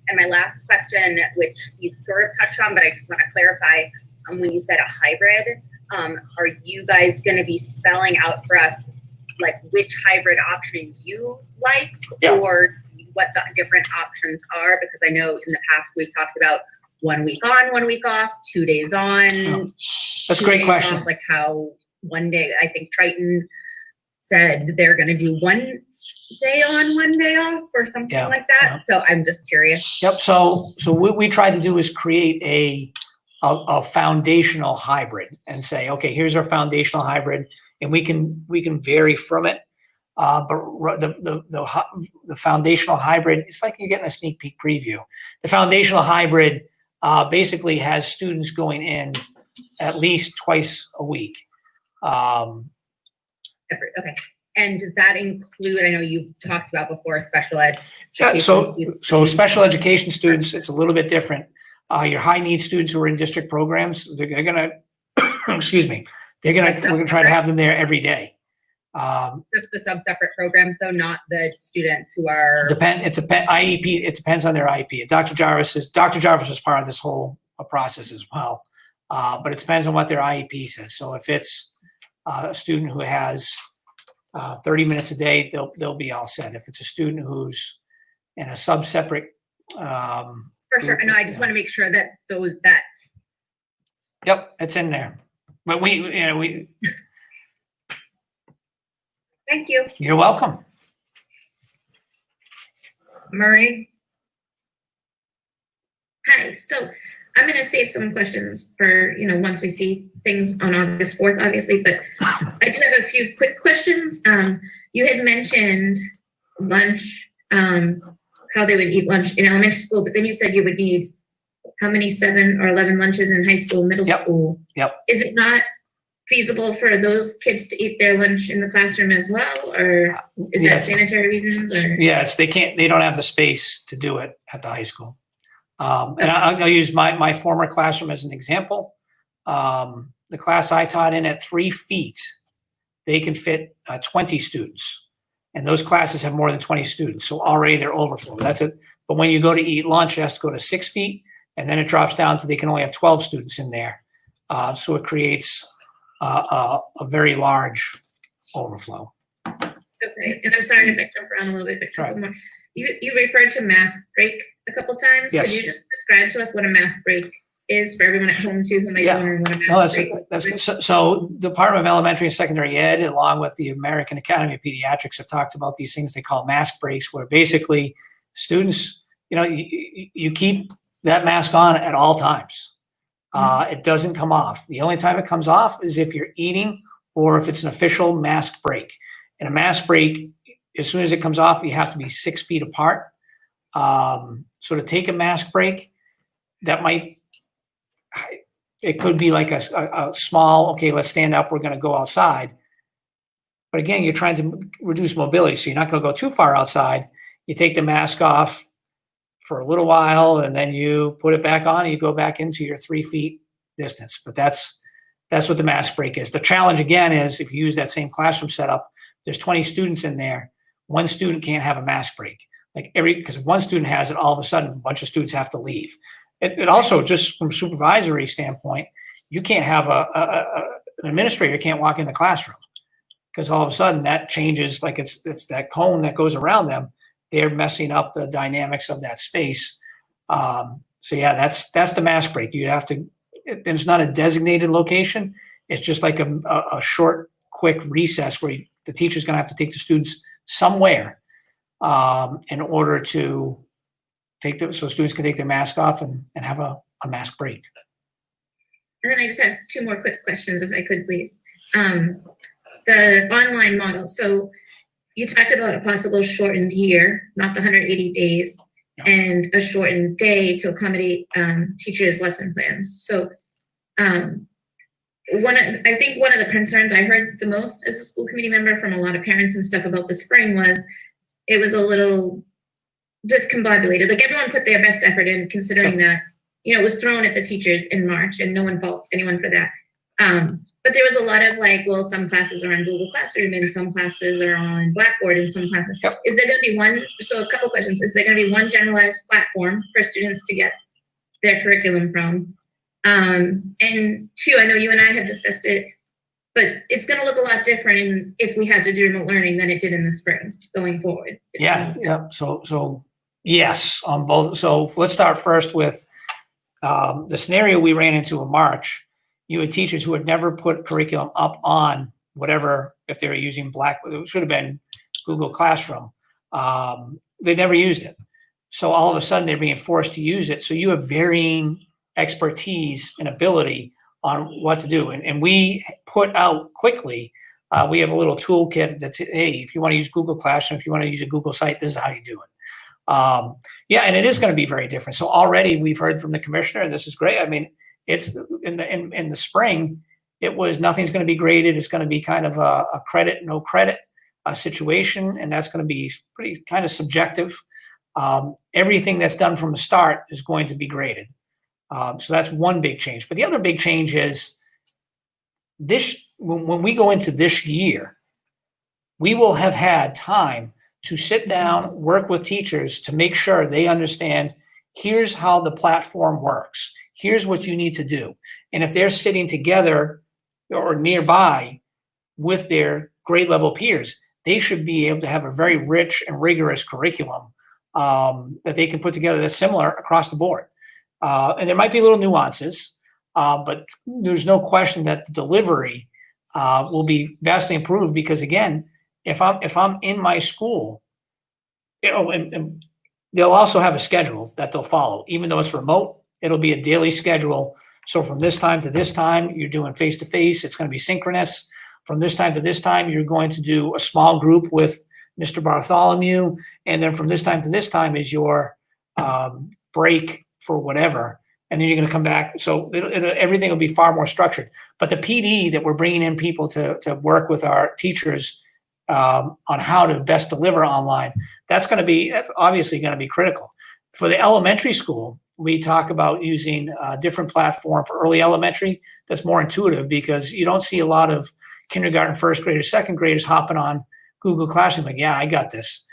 And my last question, which you sort of touched on, but I just want to clarify, when you said a hybrid, are you guys going to be spelling out for us like which hybrid option you like, or what the different options are? Because I know in the past we've talked about 1 week on, 1 week off, 2 days on. That's a great question. Off, like how one day, I think Triton said they're going to do 1 day on, 1 day off, or something like that. So I'm just curious. Yep. So what we tried to do is create a foundational hybrid and say, okay, here's our foundational hybrid, and we can vary from it. But the foundational hybrid, it's like you're getting a sneak peek preview. The foundational hybrid basically has students going in at least twice a week. Okay. And does that include, I know you talked about before, special ed? Yeah, so special education students, it's a little bit different. Your high need students who are in district programs, they're going to, excuse me, we're going to try to have them there every day. Just the sub-separate programs, though, not the students who are. IEP. It depends on their IEP. Dr. Jarvis is part of this whole process as well, but it depends on what their IEP says. So if it's a student who has 30 minutes a day, they'll be all set. If it's a student who's in a sub-separate. For sure. No, I just want to make sure that Yep, it's in there. But we. Thank you. You're welcome. Marie? Hi, so I'm going to save some questions for, once we see things on August 4th, obviously, but I do have a few quick questions. You had mentioned lunch, how they would eat lunch in elementary school, but then you said you would need how many 7 or 11 lunches in high school, middle school? Yep. Is it not feasible for those kids to eat their lunch in the classroom as well, or is that sanitary reasons? Or? Yes, they don't have the space to do it at the high school. And I'll use my former classroom as an example. The class I taught in at 3 feet, they can fit 20 students, and those classes have more than 20 students. So already they're overflow. That's it. But when you go to eat lunch, it has to go to 6 feet, and then it drops down to they can only have 12 students in there. So it creates a very large overflow. Okay, and I'm sorry if I jump around a little bit, but a couple more. You referred to mask break a couple times. Yes. Could you just describe to us what a mask break is for everyone at home too, who might be wondering what a mask break is? That's good. So the Department of Elementary and Secondary Ed, along with the American Academy of Pediatrics, have talked about these things they call mask breaks, where basically students, you keep that mask on at all times. It doesn't come off. The only time it comes off is if you're eating or if it's an official mask break. And a mask break, as soon as it comes off, you have to be 6 feet apart. So to take a mask break, it could be like a small, okay, let's stand up, we're going to go outside. But again, you're trying to reduce mobility, so you're not going to go too far outside. You take the mask off for a little while, and then you put it back on, and you go back into your 3 feet distance. But that's what the mask break is. The challenge, again, is if you use that same classroom setup, there's 20 students in there. One student can't have a mask break. Because if one student has it, all of a sudden, a bunch of students have to leave. It also, just from a supervisory standpoint, you can't have an administrator can't walk in the classroom, because all of a sudden that changes, like it's that cone that goes around them. They're messing up the dynamics of that space. So yeah, that's the mask break. You have to, it's not a designated location. It's just like a short, quick recess where the teacher's going to have to take the students somewhere in order to so students can take their mask off and have a mask break. And then I just have 2 more quick questions, if I could, please. The online model. So you talked about a possible shortened year, not the 180 days, and a shortened day to accommodate teachers' lesson plans. So I think one of the concerns I heard the most as a school committee member from a lot of parents and stuff about the spring was it was a little discombobulated. Like, everyone put their best effort in, considering that, it was thrown at the teachers in March, and no one faults anyone for that. But there was a lot of well, some classes are on Google Classroom and some classes are on Blackboard and some classes. Yep. Is there going to be one? So a couple questions. Is there going to be one generalized platform for students to get their curriculum from? And 2, I know you and I have discussed it, but it's going to look a lot different if we have to do remote learning than it did in the spring going forward. Yeah. So yes, on both. So let's start first with the scenario we ran into in March. You had teachers who had never put curriculum up on whatever, if they were using Blackboard, it should have been Google Classroom. They never used it. So all of a sudden they're being forced to use it. So you have varying expertise and ability on what to do. And we put out quickly, we have a little toolkit that's, hey, if you want to use Google Classroom, if you want to use a Google site, this is how you do it. And it is going to be very different. So already we've heard from the commissioner, and this is great. I mean, it's in the spring, it was nothing's going to be graded. It's going to be kind of a credit, no credit situation. And that's going to be pretty kind of subjective. Everything that's done from the start is going to be graded. So that's one big change. But the other big change is when we go into this year, we will have had time to sit down, work with teachers to make sure they understand, here's how the platform works. Here's what you need to do. And if they're sitting together or nearby with their grade level peers, they should be able to have a very rich and rigorous curriculum that they can put together that's similar across the board. And there might be little nuances, but there's no question that the delivery will be vastly improved, because again, if I'm in my school, and they'll also have a schedule that they'll follow. Even though it's remote, it'll be a daily schedule. So from this time to this time, you're doing face-to-face. It's going to be synchronous. From this time to this time, you're going to do a small group with Mr. Bartholomew. And then from this time to this time is your break for whatever. And then you're going to come back. So everything will be far more structured. But the PD that we're bringing in people to work with our teachers on how to best deliver online, that's obviously going to be critical. For the elementary school, we talk about using a different platform for early elementary that's more intuitive, because you don't see a lot of kindergarten, first graders, second graders hopping on Google Classroom like, yeah, I got this.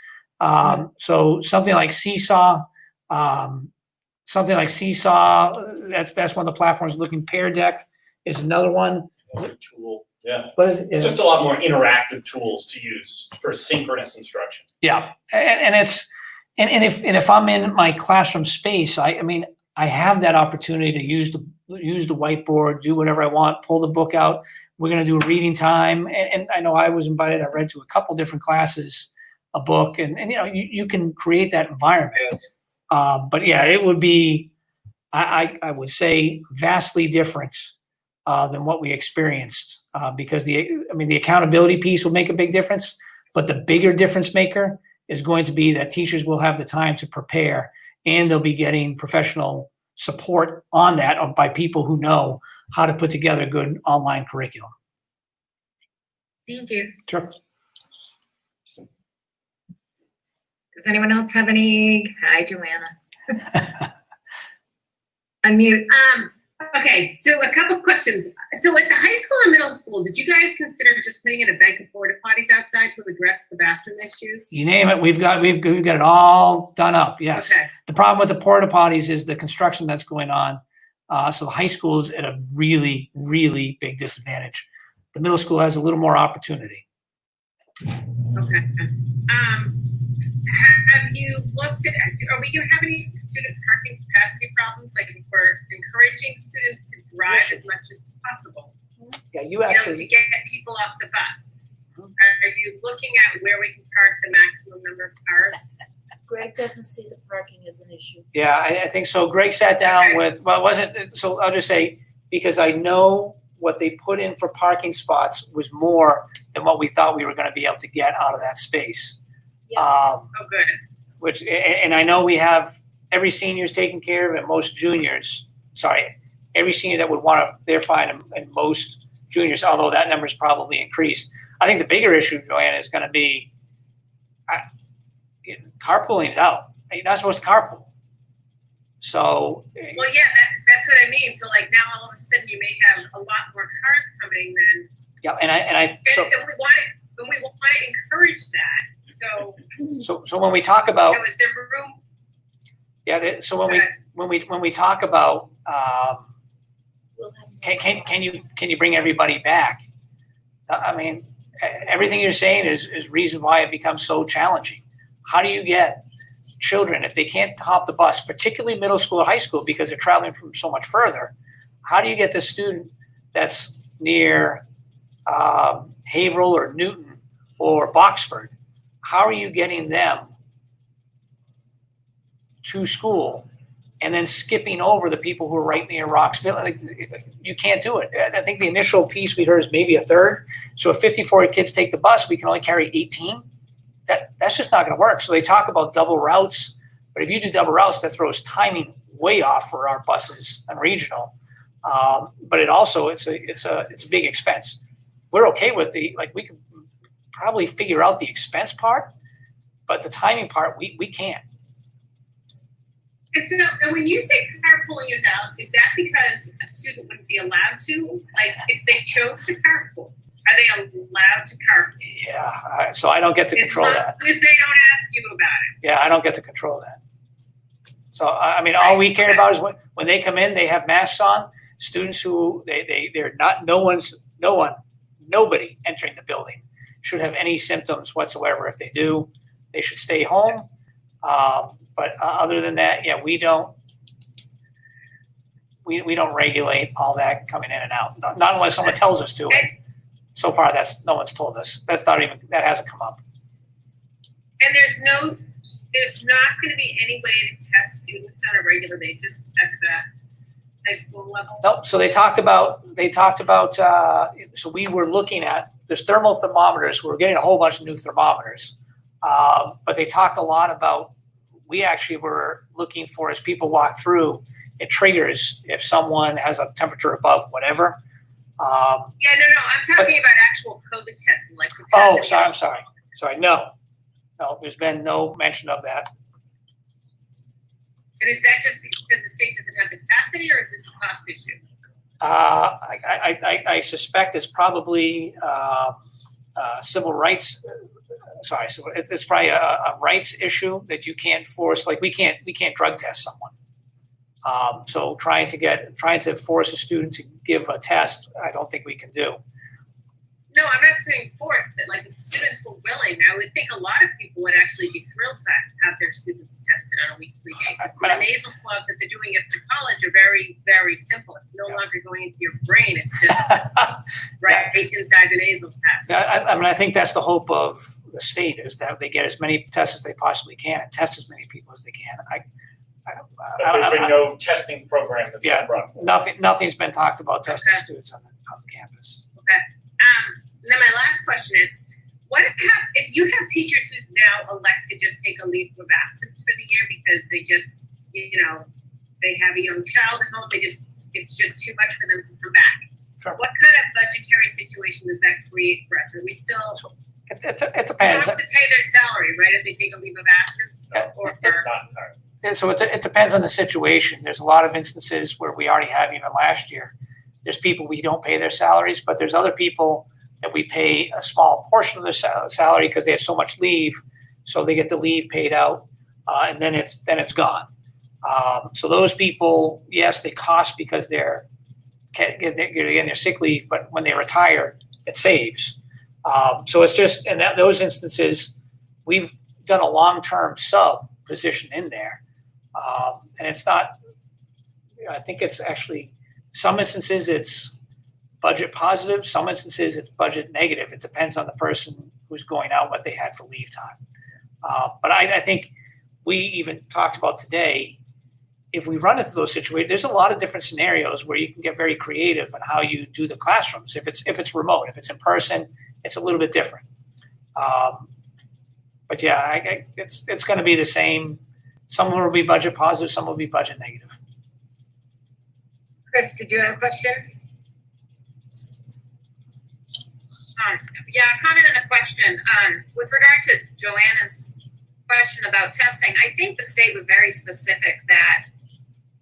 So something like Seesaw, that's one of the platforms looking. Pear Deck is another one. Tool. Yeah. What is it? Just a lot more interactive tools to use for synchronous instruction. Yeah, and if I'm in my classroom space, I have that opportunity to use the whiteboard, do whatever I want, pull the book out. We're going to do a reading time, and I know I was invited. I read to a couple different classes, a book, and you can create that environment. Yes. But yeah, it would be, I would say, vastly different than what we experienced because the accountability piece will make a big difference, but the bigger difference maker is going to be that teachers will have the time to prepare, and they'll be getting professional support on that by people who know how to put together good online curriculum. Thank you. Sure. Does anyone else have any? Hi, Joanna. Unmute. Okay, so a couple questions. So at the high school and middle school, did you guys consider just putting in a bank of porta potties outside to address the bathroom issues? You name it, we've got it all done up. Yes. Okay. The problem with the porta potties is the construction that's going on. So the high school is at a really, really big disadvantage. The middle school has a little more opportunity. Okay. Have you looked at, are we going to have any student parking capacity problems? Like if we're encouraging students to drive as much as possible, Yeah, to get people off the bus. Are you looking at where we can park the maximum number of cars? Greg doesn't see the parking as an issue. Yeah, I think so. Greg sat down Okay. with, well, it wasn't, so I'll just say, because I know what they put in for parking spots was more than what we thought we were going to be able to get out of that space. Yeah. Oh, good. Which, and I know we have every senior's taken care of, and most juniors, every senior that would want to, they're fine, and most juniors, although that number's probably increased. I think the bigger issue, Joanna, is going to be carpooling's out. You're not supposed to carpool. So. Well, yeah, that's what I mean. So like now all of a sudden you may have a lot more cars coming than. Yeah, and we want to encourage that. So when we talk about. Is there room? Yeah. So when we talk about, can you bring everybody back? I mean, everything you're saying is reason why it becomes so challenging. How do you get children, if they can't hop the bus, particularly middle school or high school, because they're traveling from so much further, how do you get the student that's near Haverhill or Newton or Boxford, how are you getting them to school and then skipping over the people who are right near Roxville? Like, you can't do it. I think the initial piece we heard is maybe a third. So if 54 kids take the bus, we can only carry 18. That's just not going to work. So they talk about double routes, but if you do double routes, that throws timing way off for our buses and regional. But it also it's a big expense. We're okay with we can probably figure out the expense part, but the timing part we can't. And so when you say carpooling is out, is that because a student wouldn't be allowed to? Like if they chose to carpool, are they allowed to carpool? Yeah, so I don't get to control that. As long as they don't ask you about it. Yeah, I don't get to control that. So I mean, all we care about is when they come in, they have masks on. Students who they're not, nobody entering the building should have any symptoms whatsoever. If they do, they should stay home. But other than that, yeah, we don't regulate all that coming in and out. Not unless someone tells us to. So far, no one's told us. That hasn't come up. And there's not going to be any way to test students on a regular basis at the high school level. Nope. So they talked about. So we were looking at there's thermal thermometers. We're getting a whole bunch of new thermometers, but they talked a lot about. We actually were looking for, as people walk through, it triggers if someone has a temperature above whatever. I'm talking about actual COVID testing, like this. Oh, sorry. No, there's been no mention of that. And is that just because the state doesn't have the capacity, or is this a cost issue? I suspect it's probably civil rights. So it's probably a rights issue that you can't force. Like we can't drug test someone. So trying to force a student to give a test, I don't think we can do. No, I'm not saying force, but like if students were willing, I would think a lot of people would actually be thrilled to have their students tested on a weekly basis. But the nasal swabs that they're doing at the college are very, very simple. It's no longer going into your brain. It's just right inside the nasal passage. I think that's the hope of the state, is that they get as many tests as they possibly can and test as many people as they can. There's been no testing program that's been brought forward. Nothing's been talked about testing students on the campus. Okay. then my last question is, if you have teachers who now elect to just take a leave of absence for the year because they just, they have a young child at home, it's just too much for them to come back. Sure. What kind of budgetary situation does that create for us? Are we still It they depends. have to pay their salary, right, if they take a leave of absence? Or Not entirely. And so it depends on the situation. There's a lot of instances where we already have, even last year, there's people we don't pay their salaries, but there's other people that we pay a small portion of their salary because they have so much leave, so they get the leave paid out, and then it's gone. So those people, yes, they cost because they're getting their sick leave, but when they retire, it saves. So it's just in those instances, we've done a long-term sub position in there, and it's not. I think it's actually some instances it's budget positive, some instances it's budget negative. It depends on the person who's going out, what they had for leave time. But I think we even talked about today, if we run into those situations, there's a lot of different scenarios where you can get very creative on how you do the classrooms. If it's remote, if it's in person, it's a little bit different. But yeah, it's going to be the same. Some of them will be budget positive, some will be budget negative. Chris, did you have a question? Yeah, a comment and a question. With regard to Joanna's question about testing, I think the state was very specific that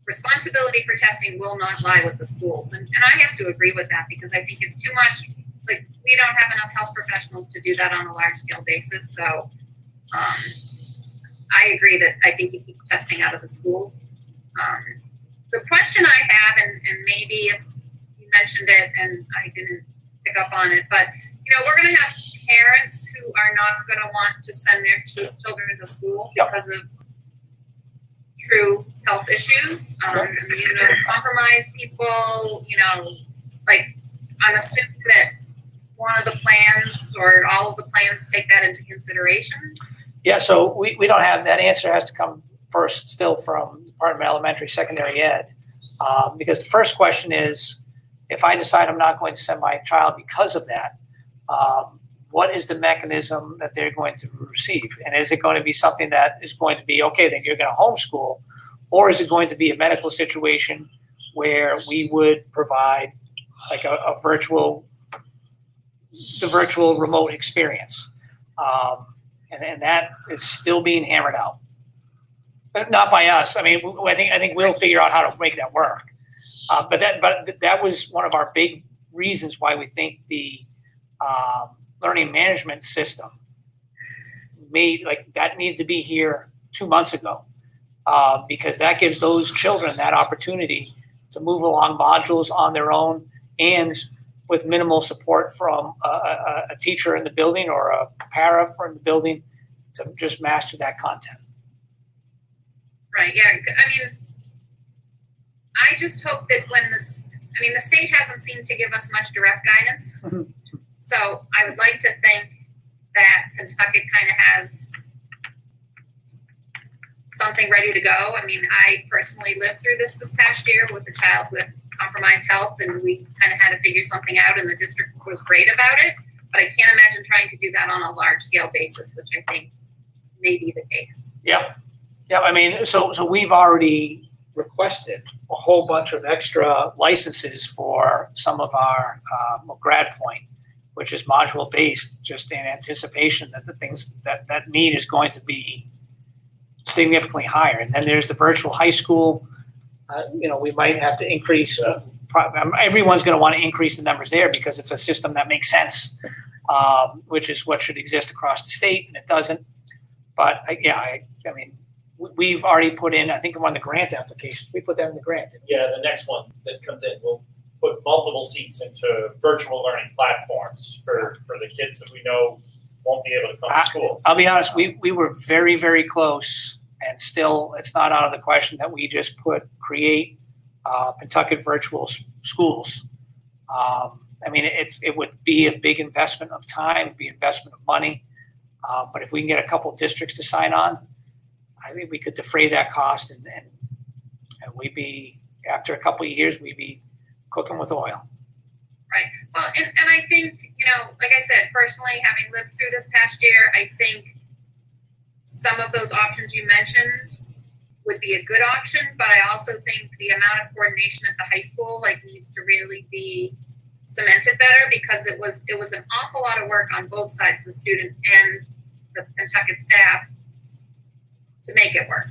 responsibility for testing will not lie with the schools. And I have to agree with that because I think it's too much, like we don't have enough health professionals to do that on a large scale basis. So I agree that I think you keep testing out of the schools. The question I have, and maybe you mentioned it and I didn't pick up on it, but we're going to have parents who are not going to want to send their children to school because of true health issues, compromised people, like I'm assuming that one of the plans or all of the plans take that into consideration. Yeah, so we don't have that answer. Has to come first still from the Department of Elementary Secondary Ed, because the first question is, if I decide I'm not going to send my child because of that, what is the mechanism that they're going to receive? And is it going to be something that is going to be, okay, then you're going to homeschool, or is it going to be a medical situation where we would provide like the virtual remote experience? And that is still being hammered out. But not by us. I mean, I think we'll figure out how to make that work. But that was one of our big reasons why we think the learning management system that needed to be here 2 months ago, because that gives those children that opportunity to move along modules on their own and with minimal support from a teacher in the building or a para from the building to just master that content. Right. Yeah. I mean, I just hope that the state hasn't seemed to give us much direct guidance. Mm-hmm. So I would like to think that Kentucky kind of has something ready to go. I mean, I personally lived through this past year with a child with compromised health, and we kind of had to figure something out, and the district was great about it. But I can't imagine trying to do that on a large scale basis, which I think may be the case. Yeah. Yeah. I mean, so we've already requested a whole bunch of extra licenses for some of our grad point, which is module based, just in anticipation that the things that need is going to be significantly higher. And then there's the virtual high school. We might have to increase. Everyone's going to want to increase the numbers there because it's a system that makes sense, which is what should exist across the state, and it doesn't. But I mean, we've already put in, I think, one of the grant applications. We put that in the grant. Yeah, the next one that comes in, we'll put multiple seats into virtual learning platforms for the kids that we know won't be able to come to school. I'll be honest, we were very, very close, and still it's not out of the question that we just create Pentucket virtual schools. I mean, it would be a big investment of time, it'd be investment of money. But if we can get a couple districts to sign on, I think we could defray that cost, and we'd be, after a couple of years, we'd be cooking with oil. Right. Well, and I think, you know, like I said, personally, having lived through this past year, I think some of those options you mentioned would be a good option, but I also think the amount of coordination at the high school like needs to really be cemented better, because it was an awful lot of work on both sides, the student and the Pentucket staff, to make it work.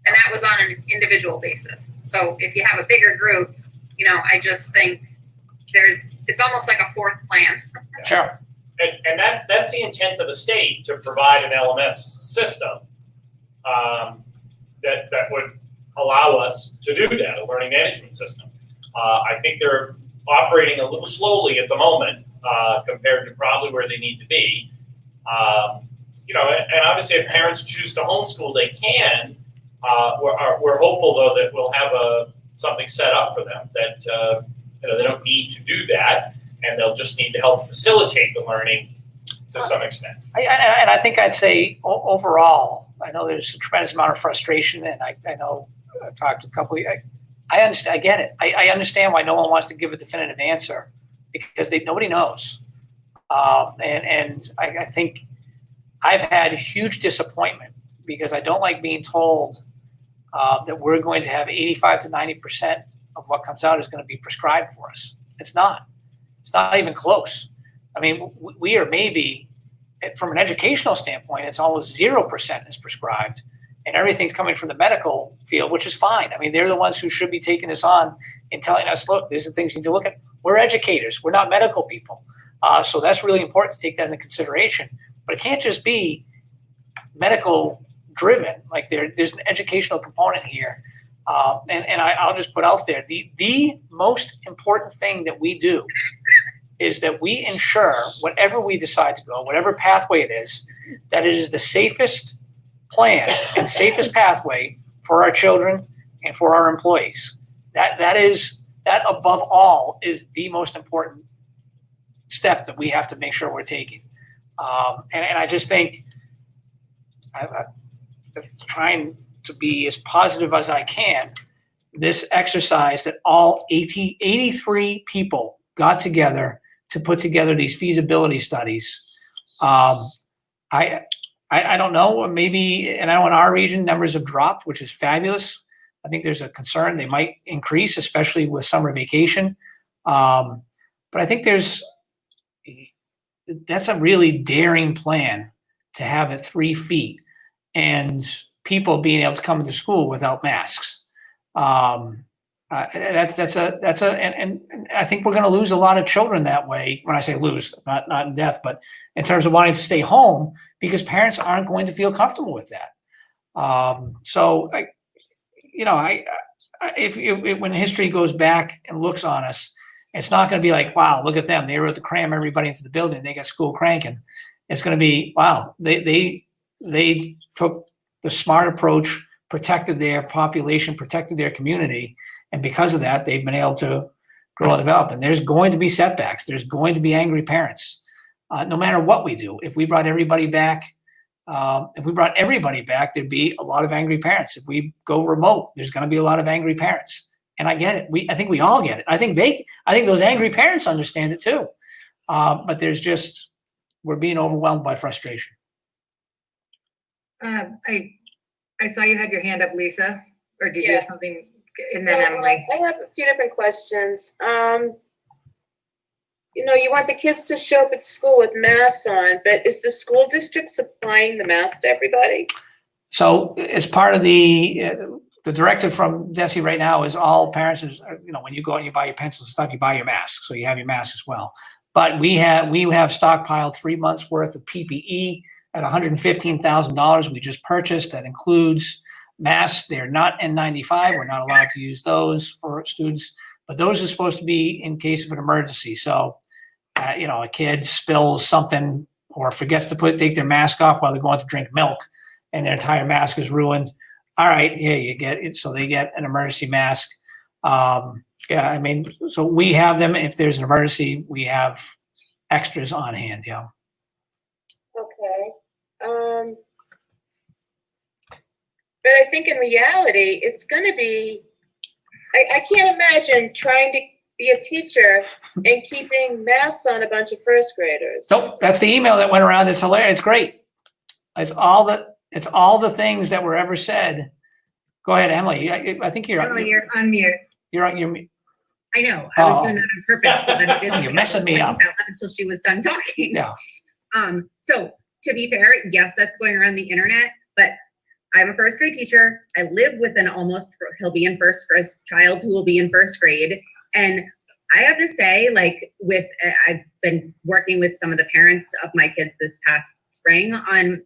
And that was on an individual basis. So if you have a bigger group, you know, I just think it's almost like a fourth plan. Sure. And that's the intent of the state, to provide an LMS system that would allow us to do that, a learning management system. I think they're operating a little slowly at the moment compared to probably where they need to be. You know, and obviously if parents choose to homeschool, they can. We're hopeful though that we'll have something set up for them that you know, they don't need to do that, and they'll just need to help facilitate the learning to some extent. And I think I'd say overall, I know there's a tremendous amount of frustration, and I know I've talked with a couple of you. I understand. I get it. I understand why no one wants to give a definitive answer, because nobody knows. And I think I've had huge disappointment, because I don't like being told that we're going to have 85 to 90% of what comes out is going to be prescribed for us. It's not. It's not even close. I mean, we are maybe, from an educational standpoint, it's almost 0% is prescribed, and everything's coming from the medical field, which is fine. I mean, they're the ones who should be taking this on and telling us, look, these are things you need to look at. We're educators. We're not medical people. So that's really important to take that into consideration. But it can't just be medical driven. Like there's an educational component here. And I'll just put out there, the most important thing that we do is that we ensure whatever we decide to go, whatever pathway it is, that it is the safest plan and safest pathway for our children and for our employees. That above all is the most important step that we have to make sure we're taking. And I just think I'm trying to be as positive as I can. This exercise that all 83 people got together to put together these feasibility studies. I don't know, maybe, and I know in our region numbers have dropped, which is fabulous. I think there's a concern they might increase, especially with summer vacation. But I think that's a really daring plan to have it 3 feet and people being able to come into school without masks. And I think we're going to lose a lot of children that way. When I say lose, not in death, but in terms of wanting to stay home, because parents aren't going to feel comfortable with that. If when history goes back and looks on us, it's not going to be like, wow, look at them. They were able to cram everybody into the building. They got school cranking. It's going to be, wow, they took the smart approach, protected their population, protected their community. And because of that, they've been able to grow and develop. And there's going to be setbacks. There's going to be angry parents, no matter what we do. If we brought everybody back, there'd be a lot of angry parents. If we go remote, there's going to be a lot of angry parents. And I get it. I think we all get it. I think those angry parents understand it too. But we're being overwhelmed by frustration. I saw you had your hand up, Lisa, or did you have something? And then Emily. I have a few different questions. You want the kids to show up at school with masks on, but is the school district supplying the masks to everybody? So as part of the directive from DESE right now is all parents is, when you go and you buy your pencils and stuff, you buy your masks. So you have your masks as well. But we have stockpiled 3 months worth of PPE at $115,000 we just purchased. That includes masks. They're not N95. We're not allowed to use those for students, but those are supposed to be in case of an emergency. So, a kid spills something or forgets to take their mask off while they're going to drink milk and their entire mask is ruined. All right, here you get it. So they get an emergency mask. So we have them. If there's an emergency, we have extras on hand. Yeah. Okay. But I think in reality, it's going to be, I can't imagine trying to be a teacher and keeping masks on a bunch of first graders. Nope, that's the email that went around. It's hilarious. It's great. It's all the things that were ever said. Go ahead, Emily. I think you're Emily, you're on mute. you're on your. I know, I was doing that on purpose so that it didn't. You're messing me up. Until she was done talking. Yeah. So to be fair, yes, that's going around the internet, but I'm a first grade teacher. I live with an he'll be in first child who will be in first grade. And I have to say, like I've been working with some of the parents of my kids this past spring on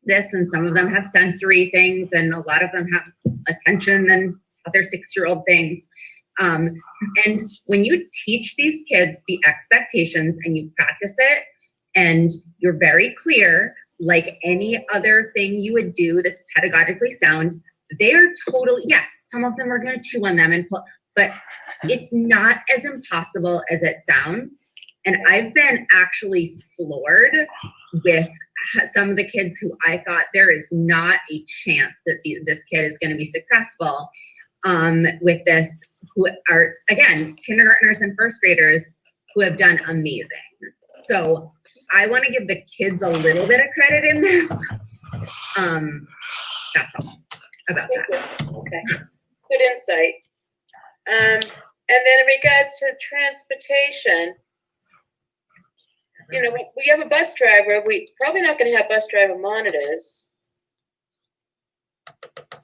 this, and some of them have sensory things and a lot of them have attention and other 6-year-old things. And when you teach these kids the expectations and you practice it and you're very clear, like any other thing you would do that's pedagogically sound, they're totally, yes, some of them are going to chew on them but it's not as impossible as it sounds. And I've been actually floored with some of the kids who I thought there is not a chance that this kid is going to be successful with this, who are, again, kindergartners and first graders who have done amazing. So I want to give the kids a little bit of credit in this. That's all about that. Okay, good insight. And then in regards to transportation, you know, we have a bus driver. We probably not going to have bus driver monitors.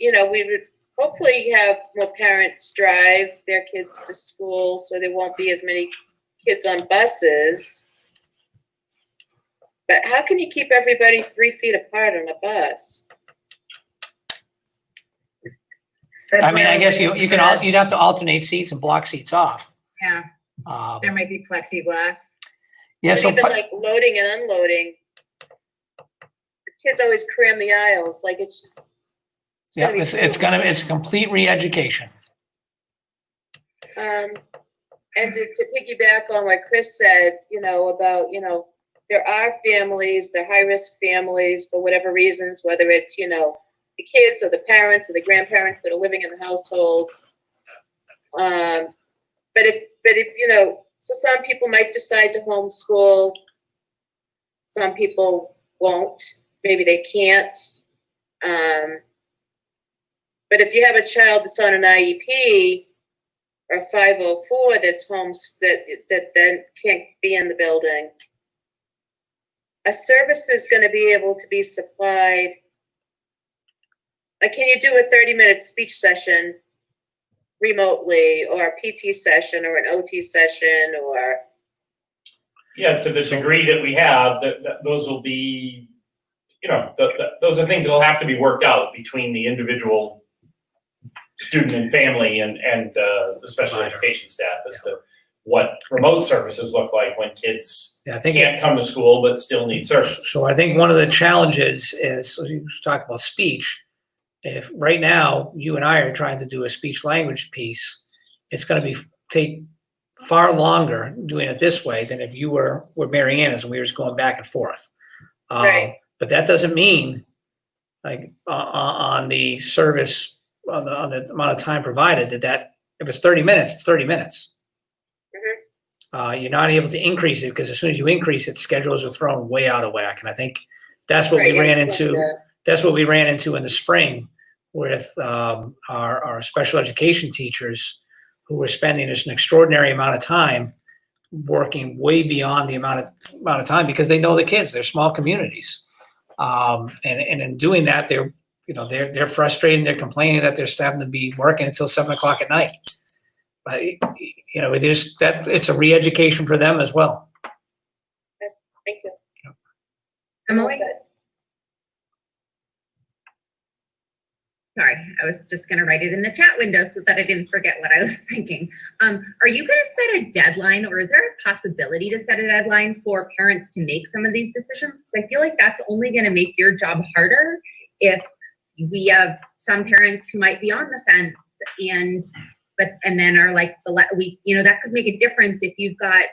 You know, we would hopefully have more parents drive their kids to school so there won't be as many kids on buses. But how can you keep everybody 3 feet apart on a bus? I mean, I guess you'd have to alternate seats and block seats off. Yeah, there might be plexiglass. Yeah, so even like loading and unloading, the kids always cram the aisles. Like it's just. It's a complete re-education. And to piggyback on what Chris said, you know, about, you know, there are families, they're high-risk families for whatever reasons, whether it's, you know, the kids or the parents or the grandparents that are living in the households. But if, you know, so some people might decide to homeschool. Some people won't. Maybe they can't. But if you have a child that's on an IEP or 504 that's that then can't be in the building, a service is going to be able to be supplied. Like, can you do a 30-minute speech session remotely, or a PT session, or an OT session, or? Yeah, to the degree that we have, those will be, you know, those are things that'll have to be worked out between the individual student and family and the special education staff as to what remote services look like when kids can't come to school but still need services. So I think one of the challenges is, you talk about speech. If right now you and I are trying to do a speech language piece, it's going to take far longer doing it this way than if you were Mary Ann's and we were just going back and forth. Right. But that doesn't mean, like on the service, on the amount of time provided, that if it's 30 minutes, it's 30 minutes. Mm-hmm. You're not able to increase it because as soon as you increase it, schedules are thrown way out of whack. And I think that's what we ran into. That's what we ran into in the spring with our special education teachers, who were spending just an extraordinary amount of time working way beyond the amount of time because they know the kids. They're small communities, and in doing that, they're frustrated. They're complaining that they're having to be working until 7 o'clock at night. But you know, it's a re-education for them as well. Thank you, Emily. Sorry, I was just going to write it in the chat window so that I didn't forget what I was thinking. Are you going to set a deadline, or is there a possibility to set a deadline for parents to make some of these decisions? Because I feel like that's only going to make your job harder if we have some parents who might be on the fence and then are like, that could make a difference if you've got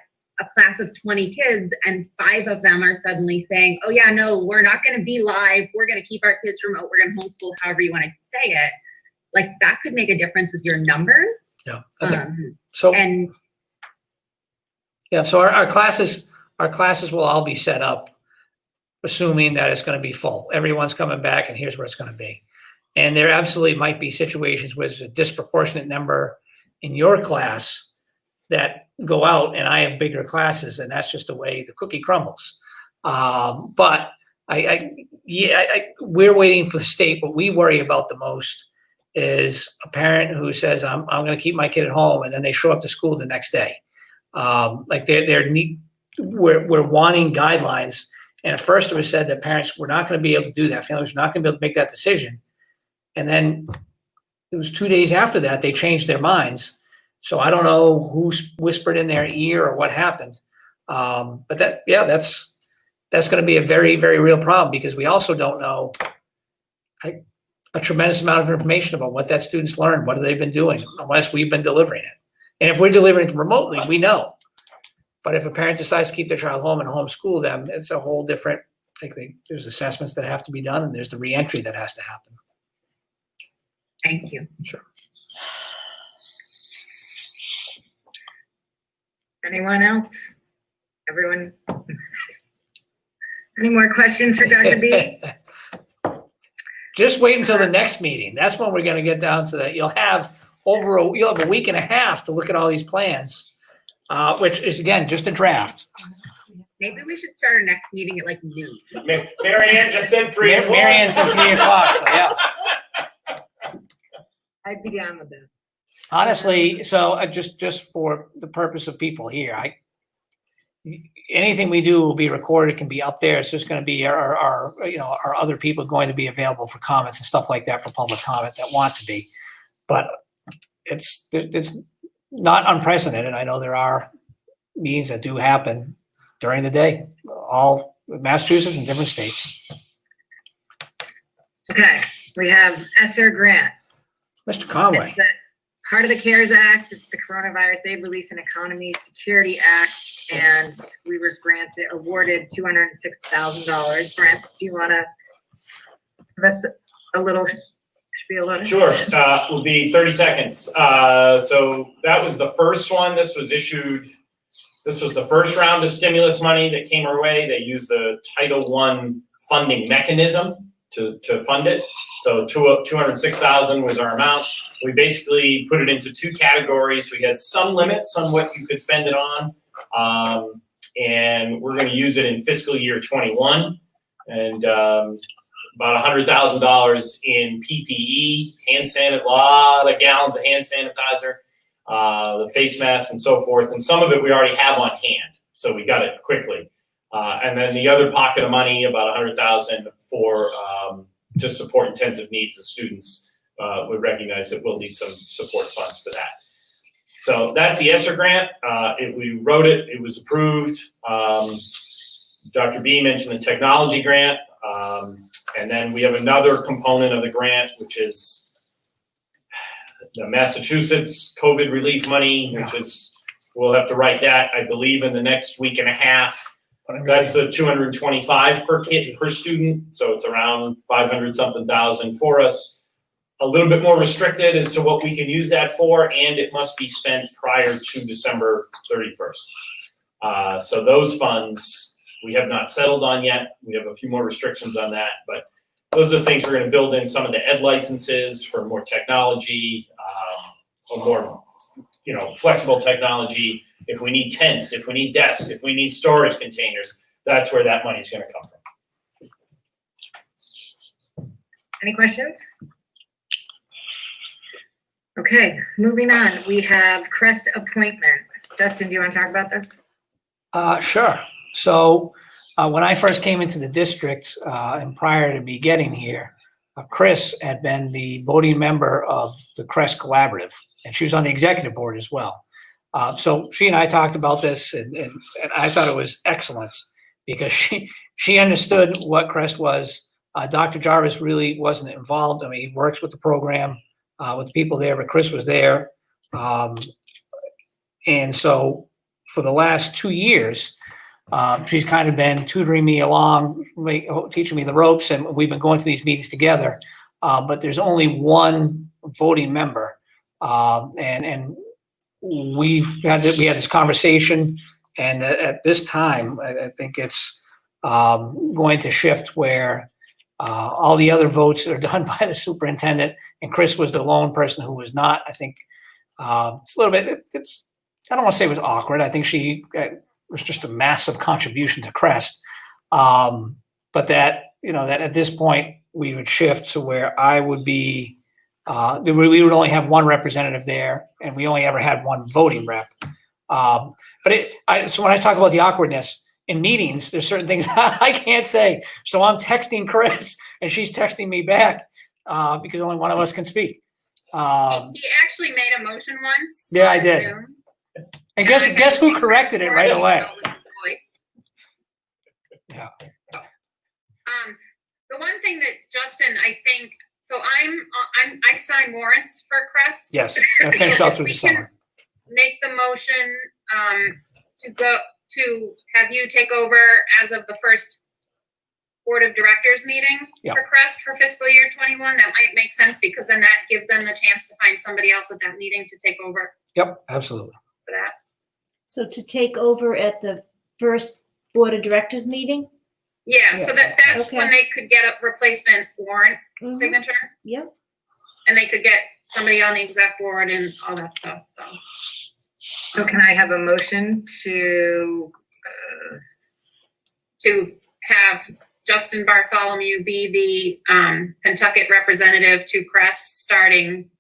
a class of 20 kids and 5 of them are suddenly saying, oh yeah, no, we're not going to be live. We're going to keep our kids remote. We're going to homeschool, however you want to say it. Like, that could make a difference with your numbers. Yeah. Yeah, so our classes will all be set up assuming that it's going to be full. Everyone's coming back and here's where it's going to be. And there absolutely might be situations where there's a disproportionate number in your class that go out and I have bigger classes and that's just the way the cookie crumbles. But we're waiting for the state. What we worry about the most is a parent who says, I'm going to keep my kid at home, and then they show up to school the next day. We're wanting guidelines. And at first it was said that parents were not going to be able to do that. Families were not going to be able to make that decision. And then it was 2 days after that, they changed their minds. So I don't know who whispered in their ear or what happened. But that's going to be a very, very real problem because we also don't know a tremendous amount of information about what that student's learned, what have they been doing, unless we've been delivering it. And if we're delivering it remotely, we know. But if a parent decides to keep their child home and homeschool them, it's a whole different, there's assessments that have to be done and there's the reentry that has to happen. Thank you. Sure. Anyone else? Everyone? Any more questions for Dr. B? Just wait until the next meeting. That's when we're going to get down to that. You'll have a week and a half to look at all these plans, which is again just a draft. Maybe we should start our next meeting at like noon. Mary Ann just said 3 o'clock. Mary Ann said 3 o'clock. So yeah. I'd be down with that. Honestly, so just for the purpose of people here, anything we do will be recorded, can be up there. It's just going to be our other people going to be available for comments and stuff like that for public comment that want to be. But it's not unprecedented. I know there are meetings that do happen during the day, all Massachusetts and different states. Okay, we have ESSER grant. Mr. Conway. It's part of the CARES Act. It's the Coronavirus Aid, Release, and Economy Security Act, and we were awarded $206,000. Brent, do you want to give us a little spiel on it? Sure, will be 30 seconds. So that was the first one. This was the first round of stimulus money that came our way. They used the Title I funding mechanism to fund it. So 206,000 was our amount. We basically put it into two categories. We had some limits on what you could spend it on. And we're going to use it in fiscal year 21. And about $100,000 in PPE, hand sanitizer, a lot of gallons of hand sanitizer, the face masks and so forth. And some of it we already have on hand. So we got it quickly. And then the other pocket of money, about $100,000 for to support intensive needs of students. We recognize that we'll need some support funds for that. So that's the ESSER grant. We wrote it, it was approved. Dr. B mentioned the technology grant. And then we have another component of the grant, which is the Massachusetts COVID relief money, which is, we'll have to write that, I believe, in the next week and a half. That's a $225 per kid per student, so it's around 500 something thousand for us. A little bit more restricted as to what we can use that for, and it must be spent prior to December 31st. So those funds we have not settled on yet. We have a few more restrictions on that, but those are the things we're going to build in. Some of the ed licenses for more technology, or more, flexible technology. If we need tents, if we need desks, if we need storage containers, that's where that money is going to come from. Any questions? Okay, moving on. We have CREST appointment. Justin, do you want to talk about this? Sure. So when I first came into the district, and prior to me getting here, Chris had been the voting member of the CREST Collaborative, and she was on the executive board as well. So she and I talked about this, and I thought it was excellent because she understood what CREST was. Dr. Jarvis really wasn't involved. I mean, he works with the program, with the people there, but Chris was there. And so for the last 2 years, she's kind of been tutoring me along, teaching me the ropes, and we've been going to these meetings together. But there's only one voting member, and we had this conversation, And at this time, I think it's going to shift where all the other votes are done by the superintendent, and Chris was the lone person who was not. I think it's a little bit, I don't want to say it was awkward. I think she was just a massive contribution to Crest. But that at this point, we would shift to where I would be, we would only have one representative there, and we only ever had one voting rep. So when I talk about the awkwardness in meetings, there's certain things I can't say. So I'm texting Chris, and she's texting me back because only one of us can speak. He actually made a motion once. Yeah, I on did. Zoom. And guess who corrected it right away? Yeah. The one thing that Justin, I think, so I sign warrants for Crest. Yes, and finish out through the summer. Make the motion to have you take over as of the first board of directors meeting for Crest for fiscal year 21. That might make sense because then that gives them the chance to find somebody else at that meeting to take over. Yep, absolutely. For that. So to take over at the first board of directors meeting? Yeah, so that's Okay. when they could get a replacement warrant signature. Yep. And they could get somebody on the exec board and all that stuff, so. So can I have a motion to have Justin Bartholomew be the Pentucket representative to Crest starting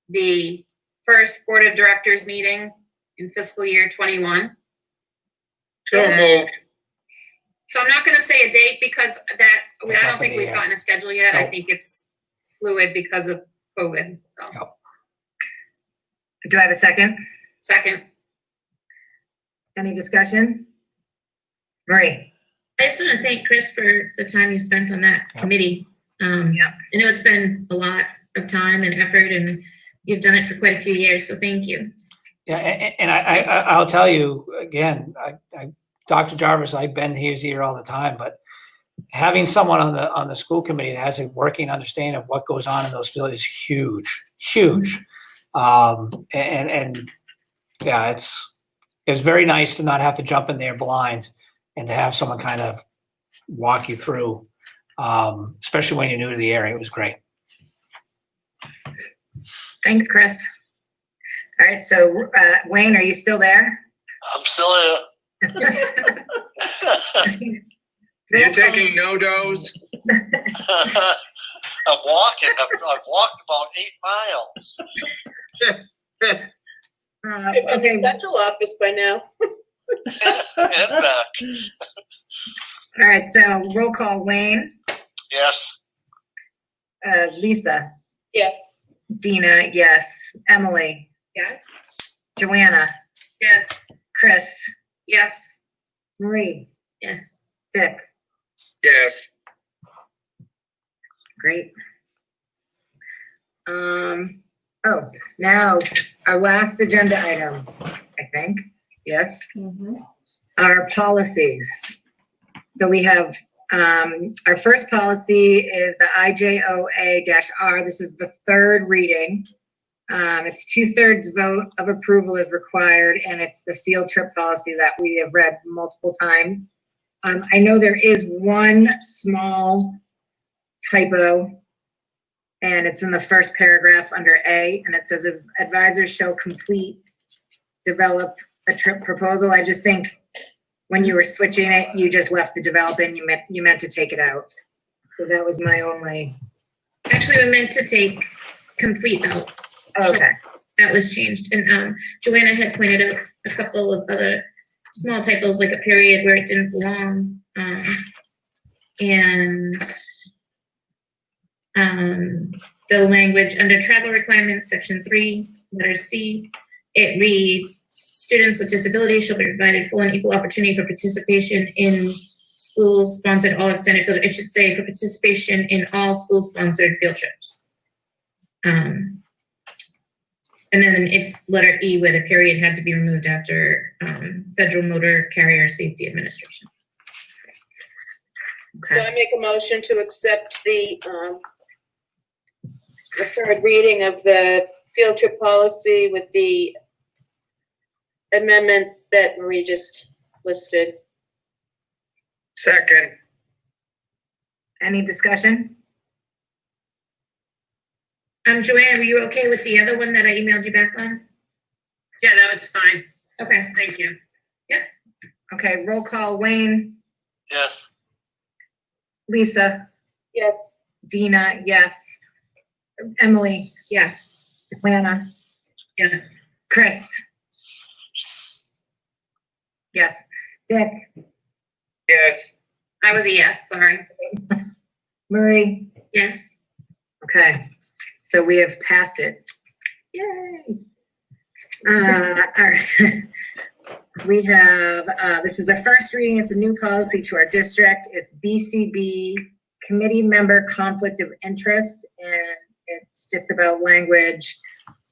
the first board of directors meeting in fiscal year 21. So moved. So I'm not gonna say a date because that, I It's don't up think in the we've air. gotten a schedule yet. I Nope. think it's fluid because of COVID, so. Yep. do I have a second? Second. Any discussion? Marie? I just want to thank Chris for the time you spent on that Yep. committee. I know it's been a lot of time and effort, and you've done it for quite a few years, so thank you. Yeah, and I'll tell you again, Dr. Jarvis, I've been here all the time, but having someone on the school committee that has a working understanding of what goes on in those fields is huge. And yeah, it's very nice to not have to jump in there blind and to have someone kind of walk you through, especially when you're new to the area. It was great. Thanks, Chris. All right, so Wayne, are you still there? I'm still here. Are you taking no dose? I'm walking. I've walked about 8 miles. Okay, Central office by now. And back. all right, so roll call, Wayne, Yes. Lisa, Yes. Dina, yes, Emily, Yes. Joanna, Yes. Chris, Yes. Marie, Yes. Dick. Yes. Great. Now our last agenda item, I think. Yes. Our policies. So we have, our first policy is the IJOA-R. This is the third reading. It's 2/3 vote of approval is required, and it's the field trip policy that we have read multiple times. I know there is one small typo, and it's in the first paragraph under A, and it says advisors shall develop a trip proposal. I just think when you were switching it, you just left the develop and you meant to take it out. So that was my only. Actually, we meant to take complete out. Okay. That was changed. And Joanna had pointed out a couple of other small typos, like a period where it didn't belong. And the language under travel requirements, section 3, letter C, it reads, students with disabilities shall be provided full and equal opportunity for participation in school-sponsored all extended field. It should say for participation in all school-sponsored field trips. And then it's letter E where the period had to be removed after Federal Motor Carrier Safety Administration. So I make a motion to accept the third reading of the field trip policy with the amendment that Marie just listed. Second, Any discussion? Joanna, were you okay with the other one that I emailed you back on? Yeah, that was fine. Okay. Thank you. Okay, roll call. Wayne, Yes. Lisa, Yes. Dina, yes. Emily, Yes. Lana, Yes. Chris. Yes. Dick, yes. I was a yes, sorry. Marie. Yes. Okay, so we have passed it. Yay. All right. We have, this is a first reading. It's a new policy to our district. It's BCB, committee member conflict of interest, and it's just about language,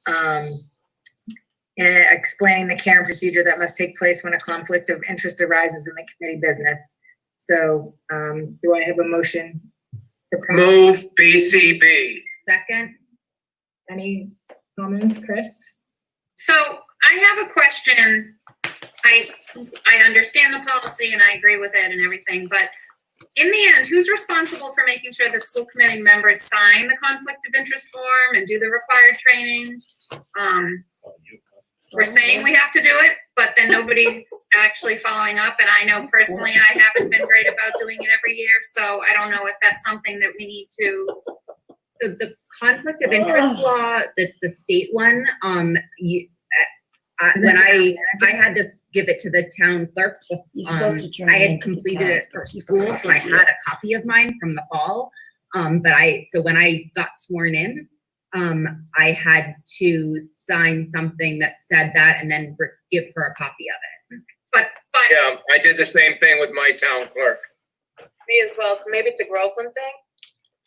and explaining the care and procedure that must take place when a conflict of interest arises in the committee business. So, do I have a motion? Move BCB. Second. Any comments, Chris? So I have a question. I understand the policy and I agree with it and everything, but in the end, who's responsible for making sure that school committee members sign the conflict of interest form and do the required training? We're saying we have to do it, but then nobody's actually following up. And I know personally, I haven't been great about doing it every year. So I don't know if that's something that we need to. The conflict of interest law, that's the state one, when I had to give it to the town clerk, You're supposed to turn I it had into the completed it town. for school, so I had a copy of mine from the fall. So when I got sworn in, I had to sign something that said that and then give her a copy of it. But Yeah, I did the same thing with my town clerk. Me as well, so maybe it's a Groveland thing?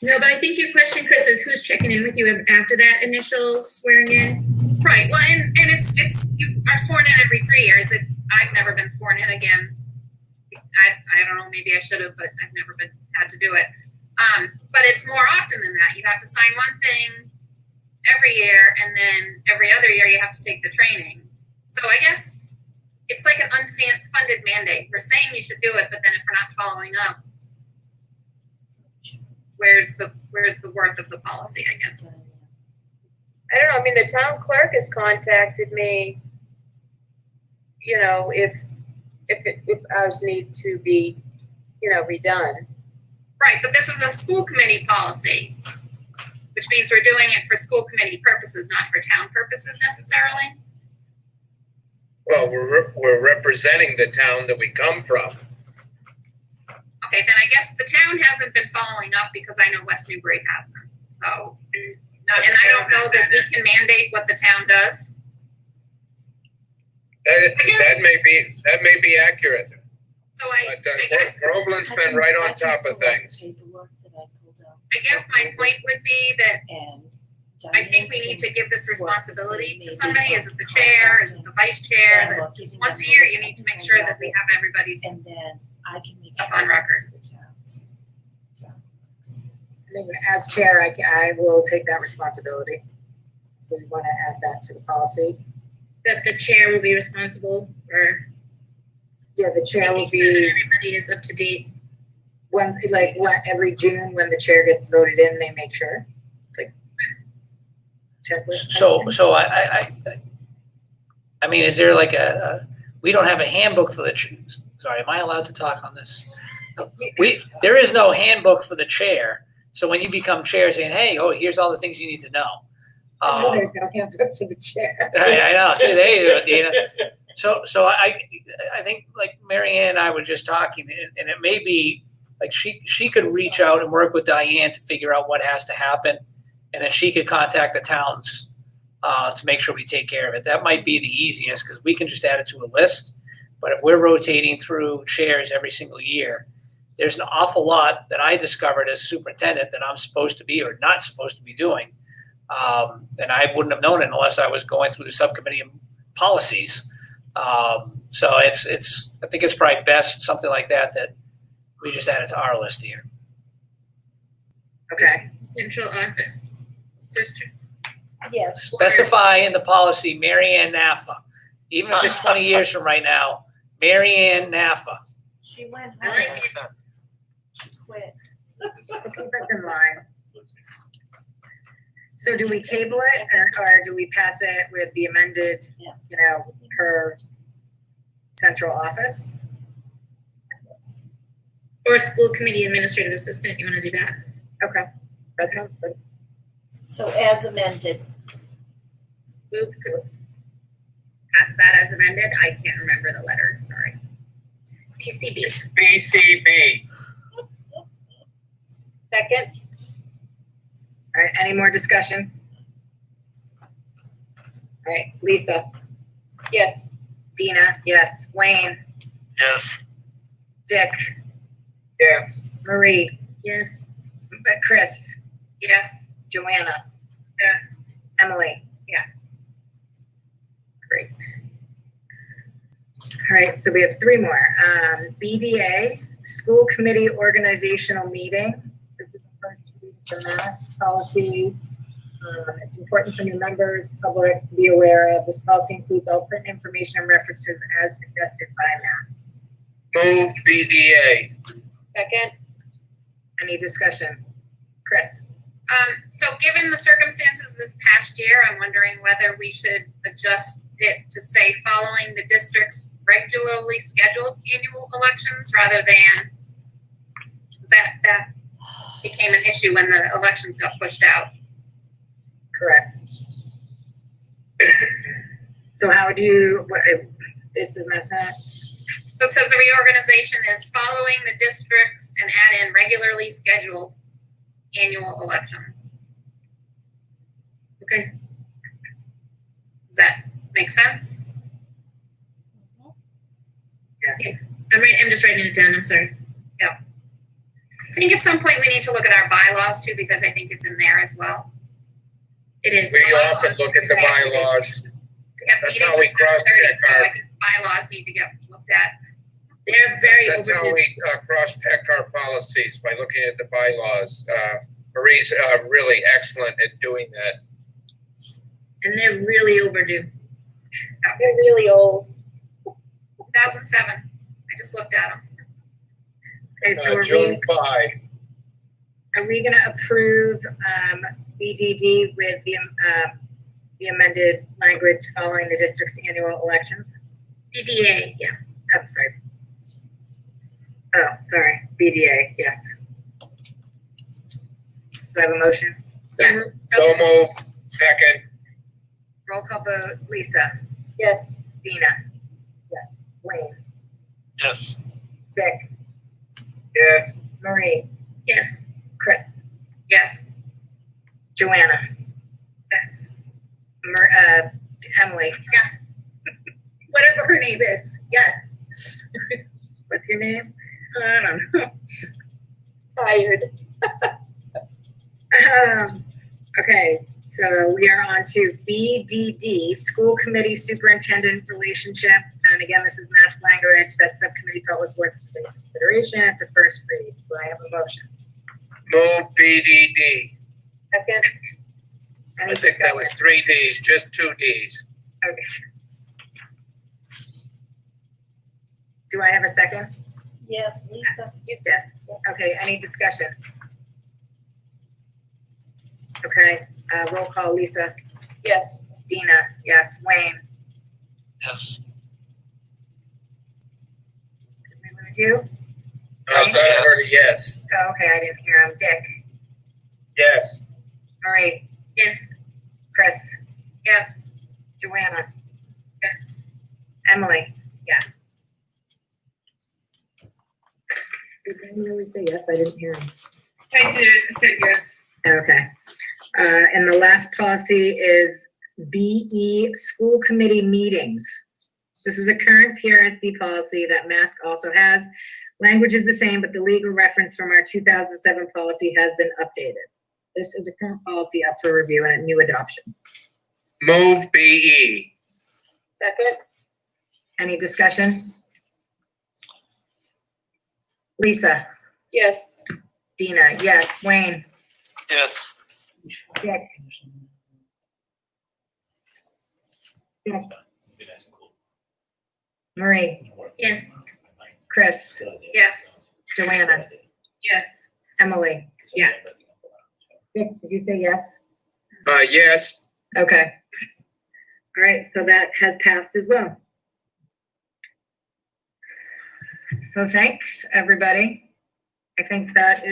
No, but I think your question, Chris, is who's checking in with you after that initial swearing in? right, well, and it's you are sworn in every 3 years. If I've never been sworn in again, I don't know, maybe I should have, but I've never had to do it. But it's more often than that. You have to sign one thing every year, and then every other year you have to take the training. So I guess it's like an unfunded mandate. We're saying you should do it, but then if we're not following up, where's the worth of the policy, I guess? I don't know, I mean, the town clerk has contacted me, you know, if ours need to be, you know, redone. Right, but this is a school committee policy, which means we're doing it for school committee purposes, not for town purposes necessarily. Well, we're representing the town that we come from. Okay, then I guess the town hasn't been following up because I know West Newbury hasn't. So, and I don't know that we can mandate what the town does. That may be accurate. So But Groveland's been right on top of things. I guess my point would be that I think we need to give this responsibility to somebody. Is it the chair? Is it the vice chair? That just once a year, you need to make sure that we have everybody's And then I can make stuff sure on record. that's to the towns. I mean, as chair, I will take that responsibility. So we want to add that to the policy. That the chair will be responsible for Yeah, the chair will making sure that be, everybody is up to date. when, like, what, every June when the chair gets voted in, they make sure. It's like checklist. So I mean, is there like we don't have a handbook for the, sorry, am I allowed to talk on this? There is no handbook for the chair. So when you become chair saying, hey, oh, here's all the things you need to know. There's no handbook for the chair. I know, see, there you go, Dina. So I think like Mary Ann and I were just talking, and it may be like she could reach out and work with Diane to figure out what has to happen, and then she could contact the towns to make sure we take care of it. That might be the easiest because we can just add it to a list. But if we're rotating through chairs every single year, there's an awful lot that I discovered as superintendent that I'm supposed to be or not supposed to be doing. And I wouldn't have known it unless I was going through the subcommittee of policies. So it's I think it's probably best, something like that we just add it to our list here. Okay. Central office district. Yes. Specify in the policy, Mary Ann Naffa. Even if it's 20 years from right now, Mary Ann Naffa. She went I home. like it. She quit. Keep us in line. So do we table it or do we pass it with the amended, you know, per central office? Or school committee administrative assistant, you wanna do that? Okay, that sounds good. So as amended. Move to pass that as amended. I can't remember the letters, sorry. PCB. BCB. Second? All right, any more discussion? All right, Lisa, Yes. Dina, yes, Wayne, Yes. Dick, Yes. Marie, Yes. Chris, Yes. Joanna, Yes. Emily. Yes. Great. All right, so we have three more. BDA, School Committee Organizational Meeting. This is the first read of the mask policy. It's important for new members, public to be aware of. This policy includes all pertinent information and references as suggested by mask. Move BDA. Second? Any discussion? Chris? So given the circumstances this past year, I'm wondering whether we should adjust it to say following the district's regularly scheduled annual elections rather than, that became an issue when the elections got pushed out. Correct. So how would you, this is Mass Matt? So it says the reorganization is following the districts and add in regularly scheduled annual elections. Okay. Does that make sense? Yes. I'm just writing it down, I'm sorry. I think at some point we need to look at our bylaws too, because I think it's in there as well. It is. We often look at the bylaws. We have That's meetings how we at 7:30, cross-check so our- I think bylaws need to get looked at. They're very That's how overdue. we cross-check our policies, by looking at the bylaws. Marie's really excellent at doing that. And they're really overdue. They're really old. 2007, I just looked at them. Okay, so June 5. are we gonna approve, BDD with the amended language following the district's annual elections? BDA, yeah. I'm sorry. Oh, sorry, BDA, yes. Do I have a motion? Yeah. So move. Second. Roll call vote, Lisa, Yes. Dina. Yes. Wayne, Yes. Dick, Yes. Marie, Yes. Chris, Yes. Joanna. Yes. Emily. Whatever her name is, yes. What's your name? I don't know. Tired. Okay, so we are on to BDD, School Committee Superintendent Relationship. And again, this is mask language that subcommittee felt was worth consideration at the first read. Do I have a motion? Move BDD. Second? Any I think that was discussion? 3 Ds, just 2 Ds. Okay. Do I have a second? Yes, Lisa. Yes. Okay, any discussion? Okay, roll call, Lisa, Yes. Dina, yes, Wayne, Yes. did we lose you? I thought I heard a yes. Oh, okay, I didn't hear him. Dick, Yes. Marie, Yes. Chris, Yes. Joanna, Yes. Emily. Yes. Did you really say yes? I didn't hear him. I did, I said yes. Okay. And the last policy is BE, School Committee Meetings. This is a current PRSD policy that Mask also has. Language is the same, but the legal reference from our 2007 policy has been updated. This is a current policy up for review and a new adoption. Move BE. Second? Any discussion? Lisa, Yes. Dina, yes, Wayne, Yes. Dick, Marie, Yes. Chris, Yes. Joanna, Yes. Emily. Yeah. Dick, did you say yes? Yes. Okay. All right, so that has passed as well. So thanks, everybody. I think that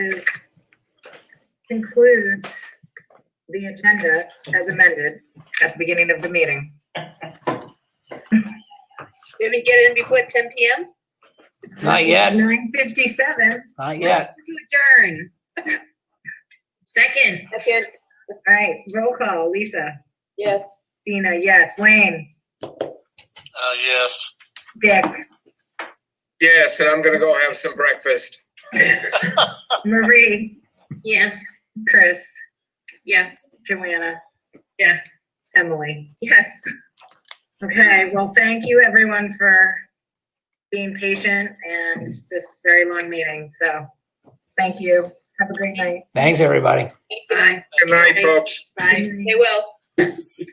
concludes the agenda as amended at the beginning of the meeting. Did we get in before 10 p.m.? Not yet, 9:57. not yet. To adjourn. Second. Second, All right, roll call. Lisa, yes. Dina, yes. Wayne, Yes. Dick, Yes, and I'm gonna go have some breakfast. Marie, Yes. Chris, Yes. Joanna, Yes. Emily. Yes. Okay, well, thank you everyone for being patient and this very long meeting. So thank you. Have a great night. Thanks, everybody. Bye. Good night, folks. Bye. They will.